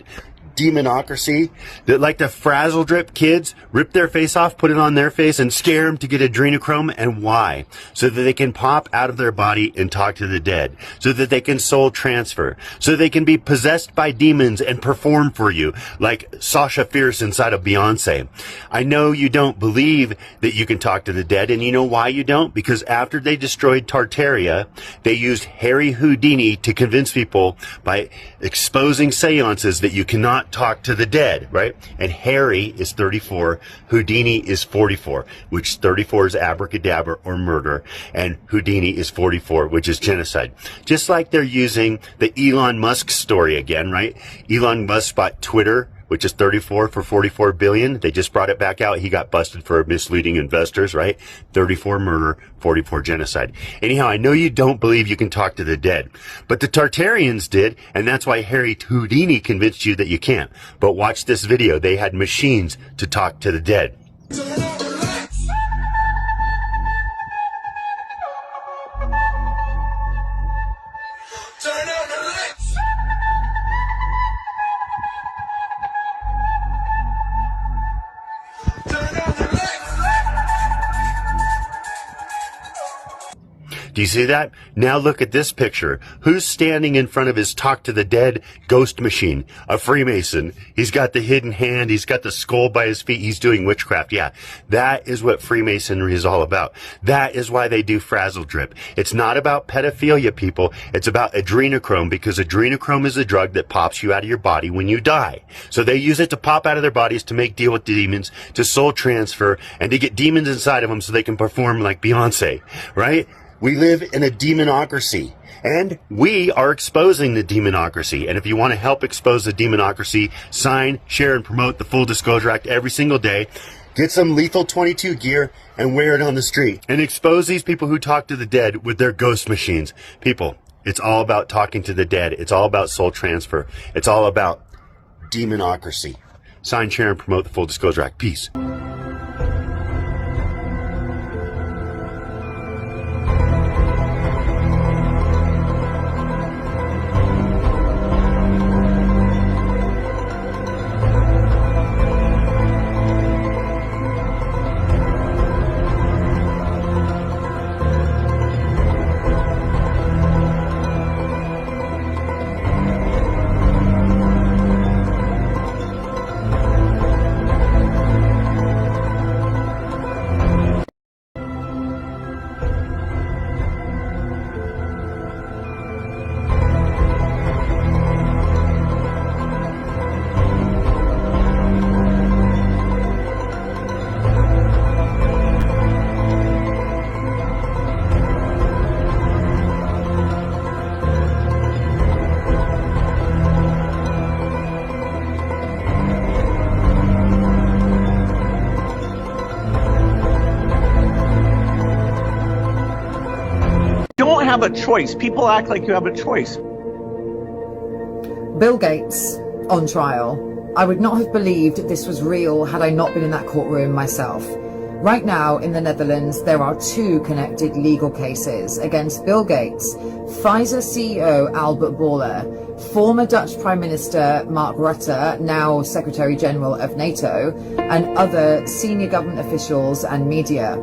demonocracy that like to frazzle drip kids, rip their face off, put it on their face, and scare them to get adrenochrome? And why? So that they can pop out of their body and talk to the dead. So that they can soul transfer. So they can be possessed by demons and perform for you, like Sasha Fierce inside of Beyonce. I know you don't believe that you can talk to the dead, and you know why you don't? Because after they destroyed Tartaria, they used Harry Houdini to convince people by exposing seances that you cannot talk to the dead, right? And Harry is 34, Houdini is 44, which 34 is abracadabra or murder, and Houdini is 44, which is genocide. Just like they're using the Elon Musk story again, right? Elon Musk bought Twitter, which is 34 for 44 billion. They just brought it back out. He got busted for misleading investors, right? 34 murder, 44 genocide. Anyhow, I know you don't believe you can talk to the dead, but the Tartarians did, and that's why Harry Houdini convinced you that you can't. But watch this video. They had machines to talk to the dead. Do you see that? Now look at this picture. Who's standing in front of his Talk to the Dead ghost machine? A Freemason. He's got the hidden hand. He's got the skull by his feet. He's doing witchcraft. Yeah, that is what Freemasonry is all about. That is why they do frazzle drip. It's not about pedophilia, people. It's about adrenochrome, because adrenochrome is a drug that pops you out of your body when you die. So they use it to pop out of their bodies to make deal with demons, to soul transfer, and to get demons inside of them so they can perform like Beyonce, right? We live in a demonocracy, and we are exposing the demonocracy. And if you want to help expose the demonocracy, sign, share, and promote the Full Disclosure Act every single day. Get some Lethal 22 gear and wear it on the street. And expose these people who talk to the dead with their ghost machines. People, it's all about talking to the dead. It's all about soul transfer. It's all about demonocracy. Sign, share, and promote the Full Disclosure Act. Peace. Have a choice. People act like you have a choice. Bill Gates on trial. I would not have believed this was real had I not been in that courtroom myself. Right now in the Netherlands, there are 2 connected legal cases against Bill Gates, Pfizer CEO Albert Bourla, former Dutch Prime Minister Mark Rutte, now Secretary General of NATO, and other senior government officials and media.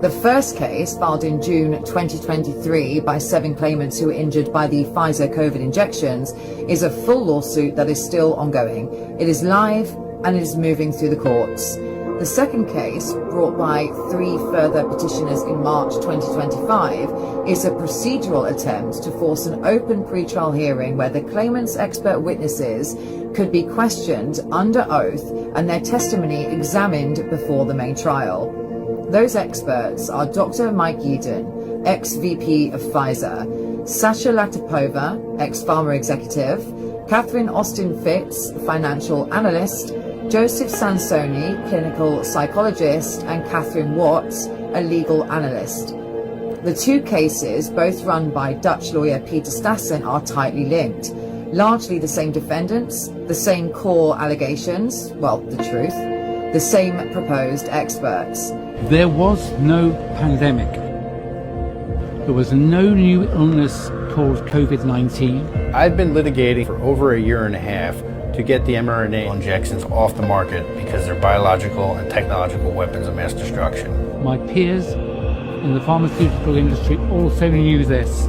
The first case, filed in June 2023 by 7 claimants who were injured by the Pfizer COVID injections, is a full lawsuit that is still ongoing. It is live and it is moving through the courts. The second case, brought by 3 further petitioners in March 2025, is a procedural attempt to force an open pre-trial hearing where the claimants' expert witnesses could be questioned under oath and their testimony examined before the main trial. Those experts are Dr. Mike Yeadon, ex-VP of Pfizer, Sasha Latipova, ex-pharma executive, Catherine Austin Fitz, financial analyst, Joseph Sansoni, clinical psychologist, and Catherine Watts, a legal analyst. The 2 cases, both run by Dutch lawyer Peter Stassen, are tightly linked. Largely the same defendants, the same core allegations, well, the truth, the same proposed experts. There was no pandemic. There was no new illness called COVID-19. I've been litigating for over a year and a half to get the mRNA injections off the market because they're biological and technological weapons of mass destruction. My peers in the pharmaceutical industry also knew this.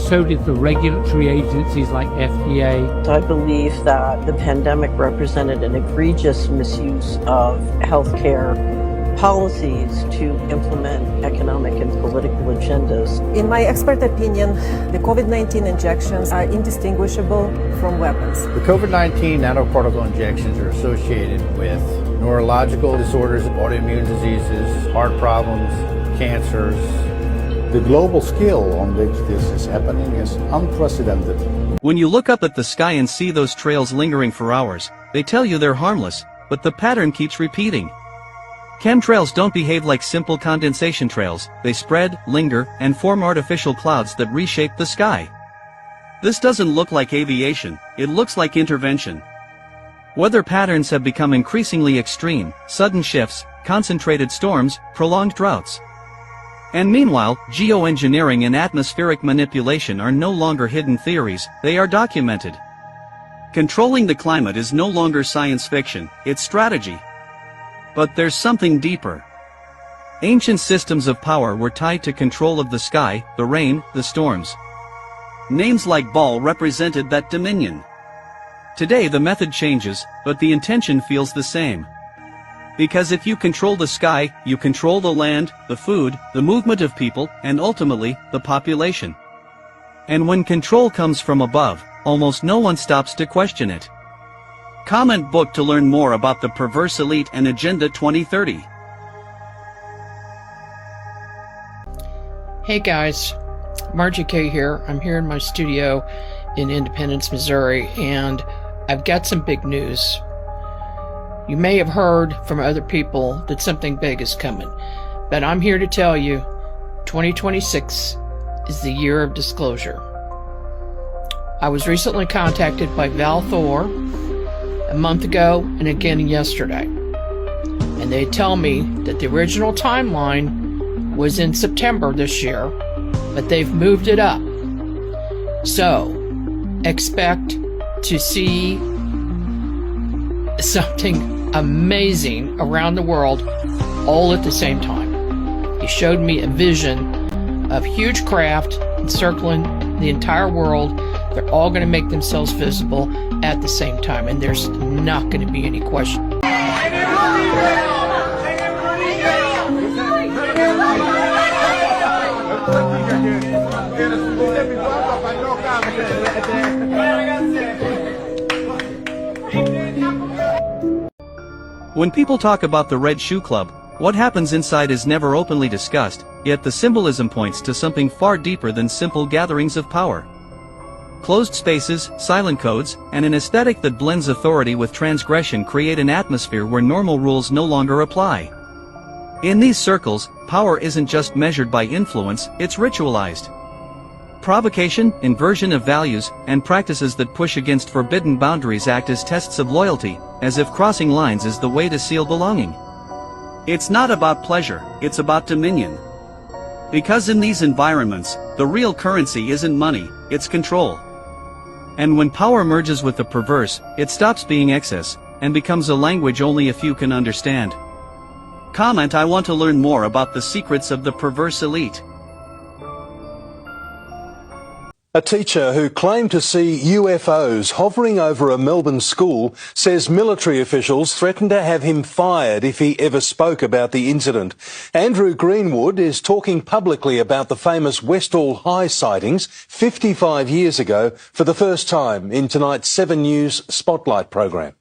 So did the regulatory agencies like FDA. I believe that the pandemic represented an egregious misuse of healthcare policies to implement economic and political agendas. In my expert opinion, the COVID-19 injections are indistinguishable from weapons. The COVID-19 nanoparticle injections are associated with neurological disorders, autoimmune diseases, heart problems, cancers. The global scale on which this is happening is unprecedented. When you look up at the sky and see those trails lingering for hours, they tell you they're harmless, but the pattern keeps repeating. Chemtrails don't behave like simple condensation trails, they spread, linger, and form artificial clouds that reshape the sky. This doesn't look like aviation, it looks like intervention. Weather patterns have become increasingly extreme, sudden shifts, concentrated storms, prolonged droughts. And meanwhile, geoengineering and atmospheric manipulation are no longer hidden theories, they are documented. Controlling the climate is no longer science fiction, it's strategy. But there's something deeper. Ancient systems of power were tied to control of the sky, the rain, the storms. Names like Baal represented that dominion. Today the method changes, but the intention feels the same. Because if you control the sky, you control the land, the food, the movement of people, and ultimately, the population. And when control comes from above, almost no one stops to question it. Comment book to learn more about the perverse elite and Agenda 2030. Hey guys, Margie K here. I'm here in my studio in Independence, Missouri, and I've got some big news. You may have heard from other people that something big is coming, but I'm here to tell you 2026 is the year of disclosure. I was recently contacted by Val Thor a month ago and again yesterday, and they tell me that the original timeline was in September this year, but they've moved it up. So expect to see something amazing around the world all at the same time. He showed me a vision of huge craft encircling the entire world. They're all going to make themselves visible at the same time, and there's not going to be any question. When people talk about the Red Shoe Club, what happens inside is never openly discussed, yet the symbolism points to something far deeper than simple gatherings of power. Closed spaces, silent codes, and an aesthetic that blends authority with transgression create an atmosphere where normal rules no longer apply. In these circles, power isn't just measured by influence, it's ritualized. Provocation, inversion of values, and practices that push against forbidden boundaries act as tests of loyalty, as if crossing lines is the way to seal belonging. It's not about pleasure, it's about dominion. Because in these environments, the real currency isn't money, it's control. And when power merges with the perverse, it stops being excess, and becomes a language only a few can understand. Comment: I want to learn more about the secrets of the perverse elite. A teacher who claimed to see UFOs hovering over a Melbourne school says military officials threatened to have him fired if he ever spoke about the incident. Andrew Greenwood is talking publicly about the famous Westall High sightings 55 years ago for the first time in tonight's 7 News Spotlight program.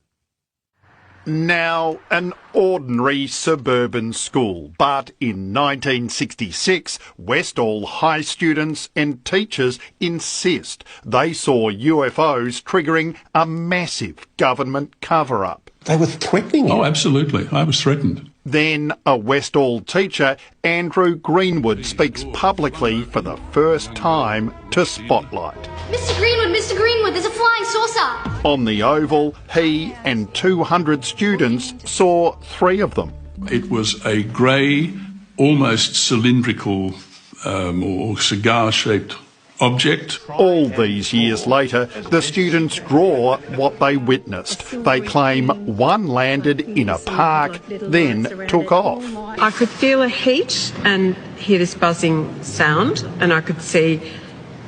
Now, an ordinary suburban school, but in 1966, Westall High students and teachers insist they saw UFOs triggering a massive government cover-up. They were threatening you? Oh, absolutely. I was threatened. Then a Westall teacher, Andrew Greenwood, speaks publicly for the first time to Spotlight. Mr. Greenwood, there's a flying saucer! On the Oval, he and 200 students saw 3 of them. It was a grey, almost cylindrical or cigar-shaped object. All these years later, the students draw what they witnessed. They claim one landed in a park, then took off. I could feel a heat and hear this buzzing sound, and I could see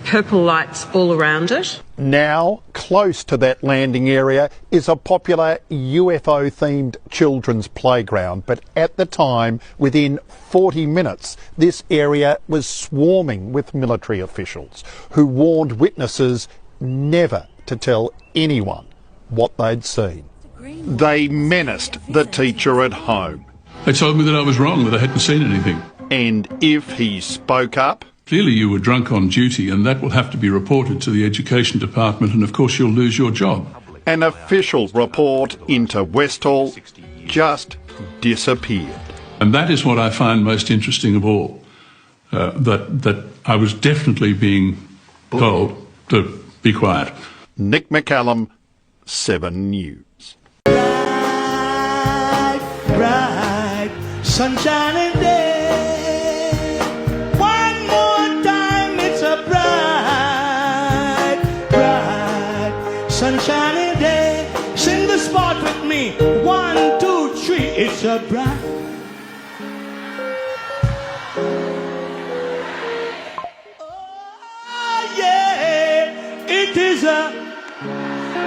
purple lights all around it. Now, close to that landing area is a popular UFO-themed children's playground, but at the time, within 40 minutes, this area was swarming with military officials who warned witnesses never to tell anyone what they'd seen. They menaced the teacher at home. They told me that I was wrong, that I hadn't seen anything. And if he spoke up, clearly you were drunk on duty, and that will have to be reported to the Education Department, and of course you'll lose your job. An official report into Westall just disappeared. And that is what I find most interesting of all, that I was definitely being told to be quiet. Nick McCallum, 7 News. Bright, sunshiny day. Sunshiny day, sing the spot with me. 1, 2, 3, it's a bright. it is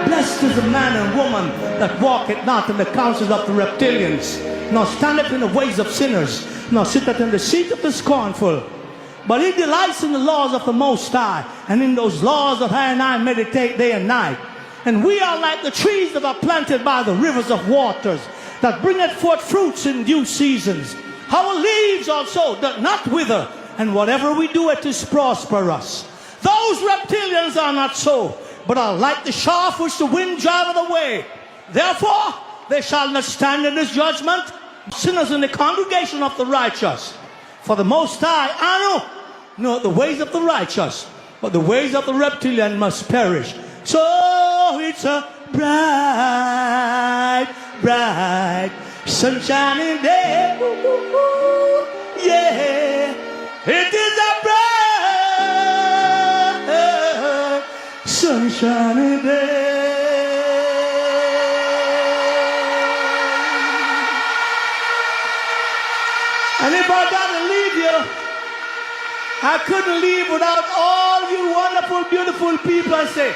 blessed is the man and woman that walketh not in the counsels of the reptilians, nor standeth in the ways of sinners, nor sitteth in the seat of the scornful. But he delights in the laws of the Most High, and in those laws of I and I meditate day and night. And we are like the trees that are planted by the rivers of waters, that bringeth forth fruits in due seasons. Our leaves also doth not wither, and whatever we do, it is prosperous. Those reptilians are not so, but are like the chaff which the wind driveth away. Therefore, they shall not stand in this judgment, sinners in the congregation of the righteous. For the Most High, I know the ways of the righteous, but the ways of the reptilian must perish. So it's a bright, bright, sunshiny day. Yeah, it is a bright, sunshiny day. And if I gotta leave you, I couldn't leave without all you wonderful, beautiful people. I say.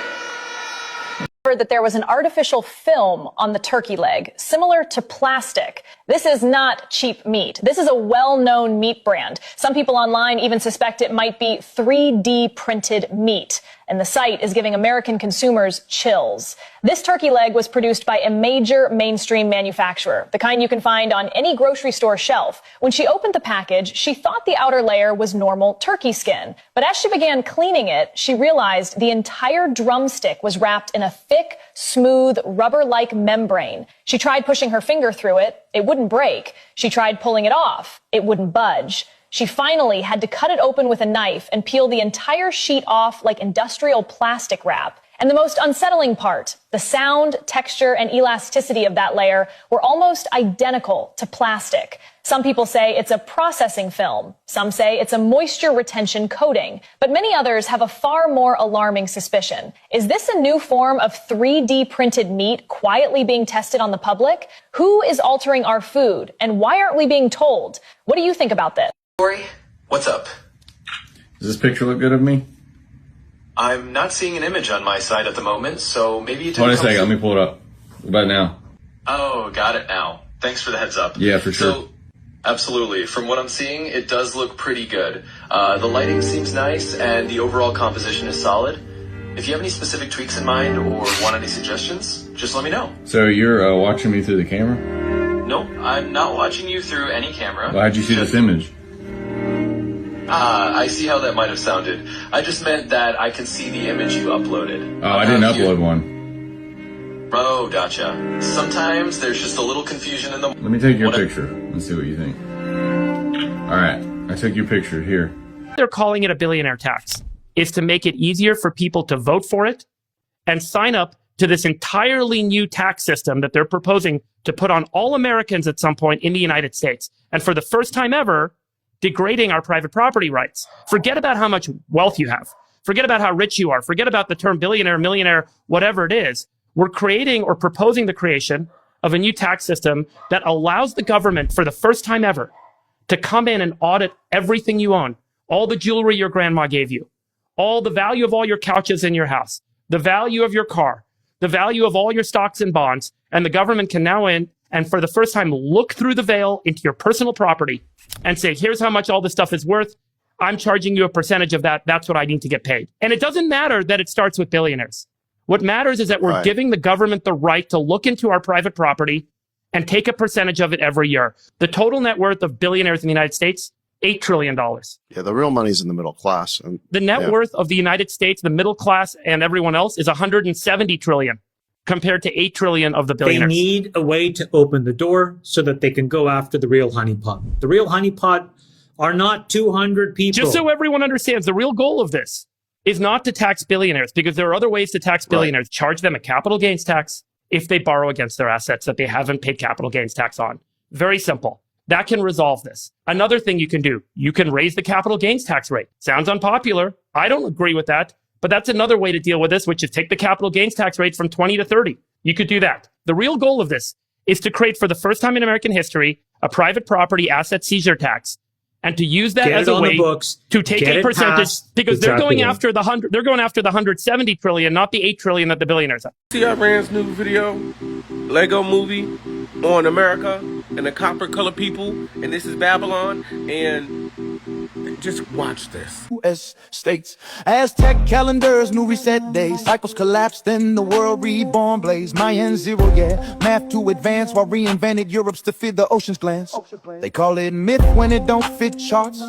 That there was an artificial film on the turkey leg, similar to plastic. This is not cheap meat. This is a well-known meat brand. Some people online even suspect it might be 3D printed meat. And the site is giving American consumers chills. This turkey leg was produced by a major mainstream manufacturer, the kind you can find on any grocery store shelf. When she opened the package, she thought the outer layer was normal turkey skin. But as she began cleaning it, she realized the entire drumstick was wrapped in a thick, smooth, rubber-like membrane. She tried pushing her finger through it. It wouldn't break. She tried pulling it off. It wouldn't budge. She finally had to cut it open with a knife and peel the entire sheet off like industrial plastic wrap. And the most unsettling part, the sound, texture, and elasticity of that layer were almost identical to plastic. Some people say it's a processing film. Some say it's a moisture retention coating. But many others have a far more alarming suspicion. Is this a new form of 3D printed meat quietly being tested on the public? Who is altering our food? And why aren't we being told? What do you think about this? What's up? Does this picture look good of me? I'm not seeing an image on my side at the moment, so maybe you didn't. Hold on a second, let me pull it up. What about now? Oh, got it now. Thanks for the heads up. Yeah, for sure. So, absolutely. From what I'm seeing, it does look pretty good. The lighting seems nice, and the overall composition is solid. If you have any specific tweaks in mind or want any suggestions, just let me know. So you're watching me through the camera? Nope, I'm not watching you through any camera. Well, how'd you see this image? I see how that might have sounded. I just meant that I can see the image you uploaded. Oh, I didn't upload one. Oh, gotcha. Sometimes there's just a little confusion in the... Let me take your picture and see what you think. All right, I took your picture here. They're calling it a billionaire tax is to make it easier for people to vote for it and sign up to this entirely new tax system that they're proposing to put on all Americans at some point in the United States. And for the first time ever, degrading our private property rights. Forget about how much wealth you have. Forget about how rich you are. Forget about the term billionaire, millionaire, whatever it is. We're creating or proposing the creation of a new tax system that allows the government for the first time ever to come in and audit everything you own, all the jewelry your grandma gave you, all the value of all your couches in your house, the value of your car, the value of all your stocks and bonds. And the government can now in and for the first time look through the veil into your personal property and say, here's how much all this stuff is worth. I'm charging you a percentage of that. That's what I need to get paid. And it doesn't matter that it starts with billionaires. What matters is that we're giving the government the right to look into our private property and take a percentage of it every year. The total net worth of billionaires in the United States, $8 trillion. Yeah, the real money's in the middle class. And, the net worth of the United States, the middle class and everyone else is $170 trillion. Compared to $8 trillion of the billionaires. They need a way to open the door so that they can go after the real honeypot. The real honeypot are not 200 people. Just so everyone understands, the real goal of this is not to tax billionaires, because there are other ways to tax billionaires. Right. Charge them a capital gains tax if they borrow against their assets that they haven't paid capital gains tax on. Very simple. That can resolve this. Another thing you can do, you can raise the capital gains tax rate. Sounds unpopular. I don't agree with that. But that's another way to deal with this, which is take the capital gains tax rates from 20 to 30. You could do that. The real goal of this is to create, for the first time in American history, a private property asset seizure tax and to use that Get as it a on way the books, to take get a it percentage, passed. because they're Exactly going right. after the 100. They're going after the 170 trillion, not the 8 trillion that the billionaires have. See Iran's new video, Lego movie on America and the copper color people, and this is Babylon, and just watch this. U.S. states, Aztec calendars, new reset days, cycles collapsed, then the world reborn blaze. Mayan zero, yeah, math to advance while reinvented Europe's to feed the ocean's glance. They call it myth when it don't fit charts,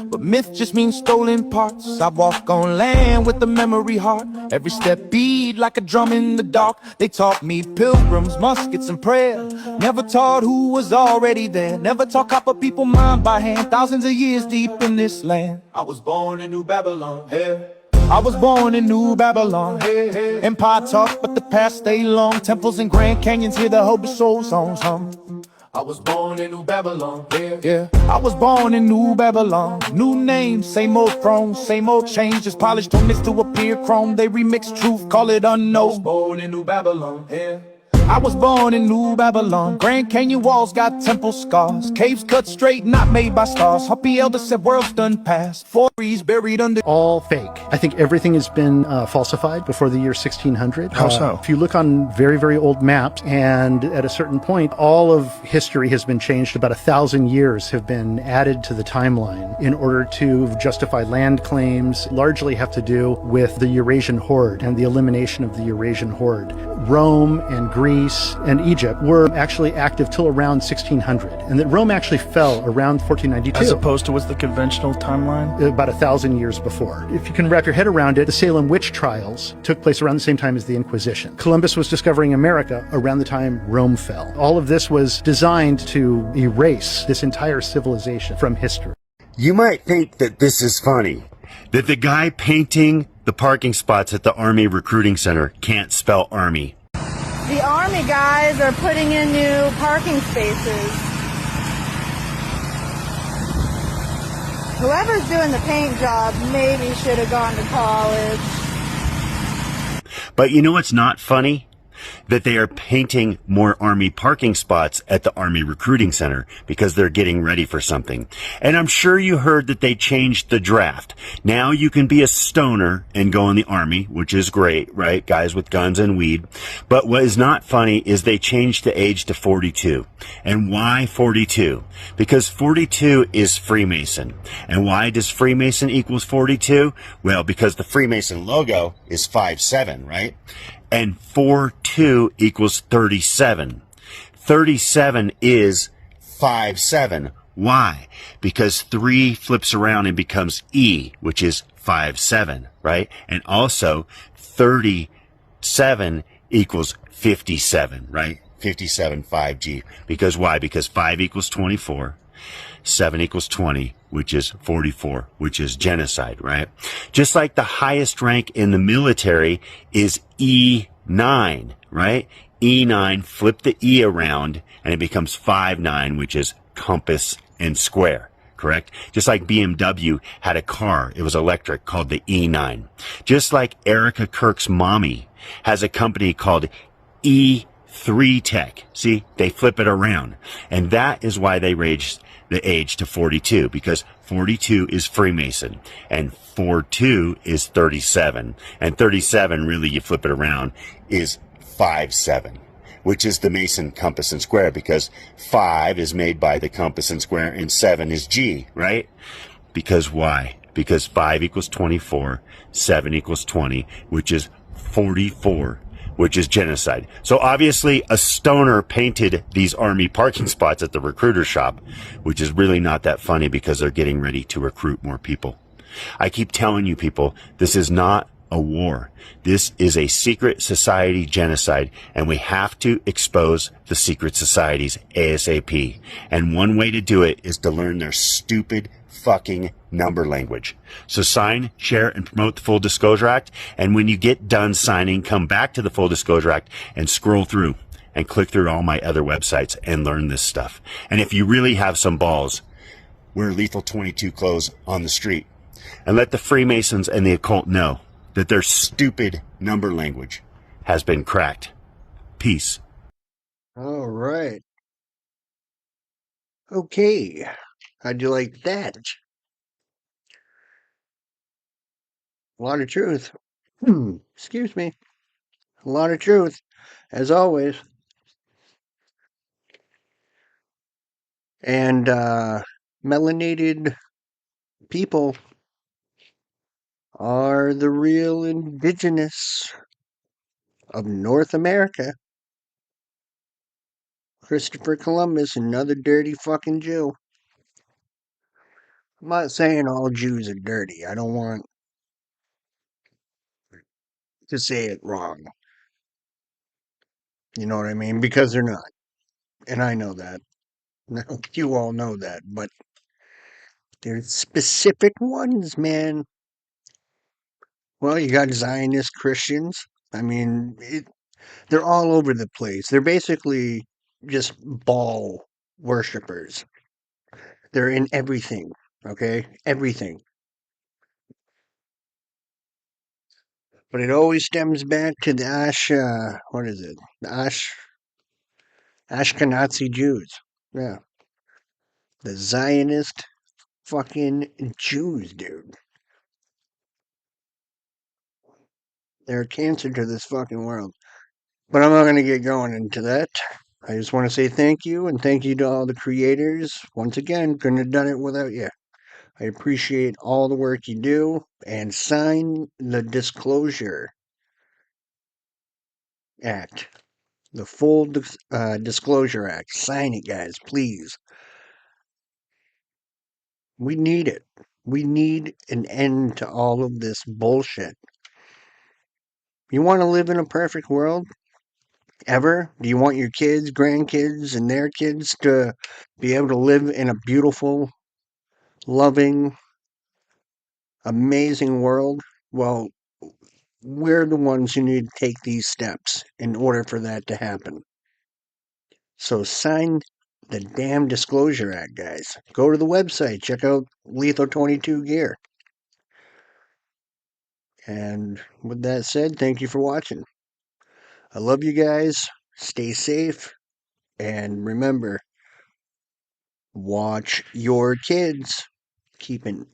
but myth just means stolen parts. I walk on land with a memory heart, every step beat like a drum in the dark. They taught me pilgrims, muskets and prayer, never taught who was already there. Never taught copper people mind by hand, thousands of years deep in this land. I was born in New Babylon, hey. I was born in New Babylon, hey, hey. Empire talk, but the past stay long. Temples and Grand Canyons, hear the Holy Soul songs hum. I was born in New Babylon, yeah, yeah. I was born in New Babylon. New name, same old throne, same old change. Just polished on this to appear chrome. They remix truth, call it unknown. I was born in New Babylon, yeah. I was born in New Babylon. Grand Canyon walls got temple scars. Caves cut straight, not made by stars. Hoppy Elder said worlds done past. 4 trees buried under. All fake. I think everything has been falsified before the year 1600. How so? If you look on very, very old maps, and at a certain point, all of history has been changed. About 1,000 years have been added to the timeline in order to justify land claims, largely have to do with the Eurasian horde and the elimination of the Eurasian horde. Rome and Greece and Egypt were actually active till around 1600, and that Rome actually fell around 1492. As opposed to what's the conventional timeline? About 1,000 years before. If you can wrap your head around it, the Salem witch trials took place around the same time as the Inquisition. Columbus was discovering America around the time Rome fell. All of this was designed to erase this entire civilization from history. You might think that this is funny, that the guy painting the parking spots at the Army Recruiting Center can't spell Army. The Army guys are putting in new parking spaces. Whoever's doing the paint job maybe should have gone to college. But you know what's not funny? That they are painting more Army parking spots at the Army Recruiting Center because they're getting ready for something. And I'm sure you heard that they changed the draft. Now you can be a stoner and go in the Army, which is great, right? Guys with guns and weed. But what is not funny is they changed the age to 42. And why 42? Because 42 is Freemason. And why does Freemason equals 42? Well, because the Freemason logo is 5'7", right? And 4-2 equals 37. 37 is 5-7. Why? Because 3 flips around and becomes E, which is 5-7, right? And also 37 equals 57, right? 57, 5G. Because why? Because 5 equals 24. 7 equals 20, which is 44, which is genocide, right? Just like the highest rank in the military is E9, right? E9, flip the E around, and it becomes 5-9, which is compass and square, correct? Just like BMW had a car, it was electric, called the E9. Just like Erica Kirk's mommy has a company called E3 Tech. See, they flip it around. And that is why they raised the age to 42, because 42 is Freemason and 42 is 37, and 37, really, you flip it around, is 5-7, which is the Mason compass and square, because 5 is made by the compass and square and 7 is G, right? Because why? Because 5 equals 24, 7 equals 20, which is 44, which is genocide. So obviously a stoner painted these Army parking spots at the recruiter shop, which is really not that funny because they're getting ready to recruit more people. I keep telling you people, this is not a war. This is a secret society genocide, and we have to expose the secret societies ASAP. And one way to do it is to learn their stupid fucking number language. So sign, share, and promote the Full Disclosure Act. And when you get done signing, come back to the Full Disclosure Act and scroll through and click through all my other websites and learn this stuff. And if you really have some balls, wear Lethal 22 clothes on the street and let the Freemasons and the occult know that their stupid number language has been cracked. Peace. All right. Okay. How'd you like that? A lot of truth. Excuse me. A lot of truth, as always. And melanated people are the real indigenous of North America. Christopher Columbus, another dirty fucking Jew. I'm not saying all Jews are dirty. I don't want to say it wrong. You know what I mean? Because they're not. And I know that. You all know that. But there's specific ones, man. Well, you got Zionist Christians. I mean, they're all over the place. They're basically just Baal worshippers. They're in everything, okay? Everything. But it always stems back to the what is it? The Ashkenazi Jews. Yeah. The Zionist fucking Jews, dude. They're a cancer to this fucking world. But I'm not going to get going into that. I just want to say thank you, and thank you to all the creators. Once again, couldn't have done it without you. I appreciate all the work you do, and sign the Disclosure Act. The full Disclosure Act. Sign it, guys, please. We need it. We need an end to all of this bullshit. You want to live in a perfect world? Ever? Do you want your kids, grandkids, and their kids to be able to live in a beautiful, loving, amazing world? Well, we're the ones who need to take these steps in order for that to happen. So sign the damn Disclosure Act, guys. Go to the website. Check out Lethal 22 gear. And with that said, thank you for watching. I love you guys. Stay safe. And remember, watch your kids. Keeping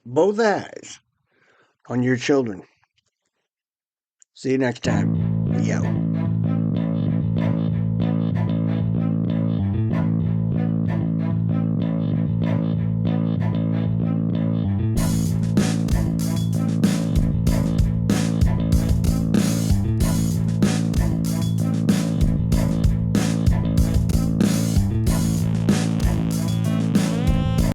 both eyes on your children. See you next time. We out.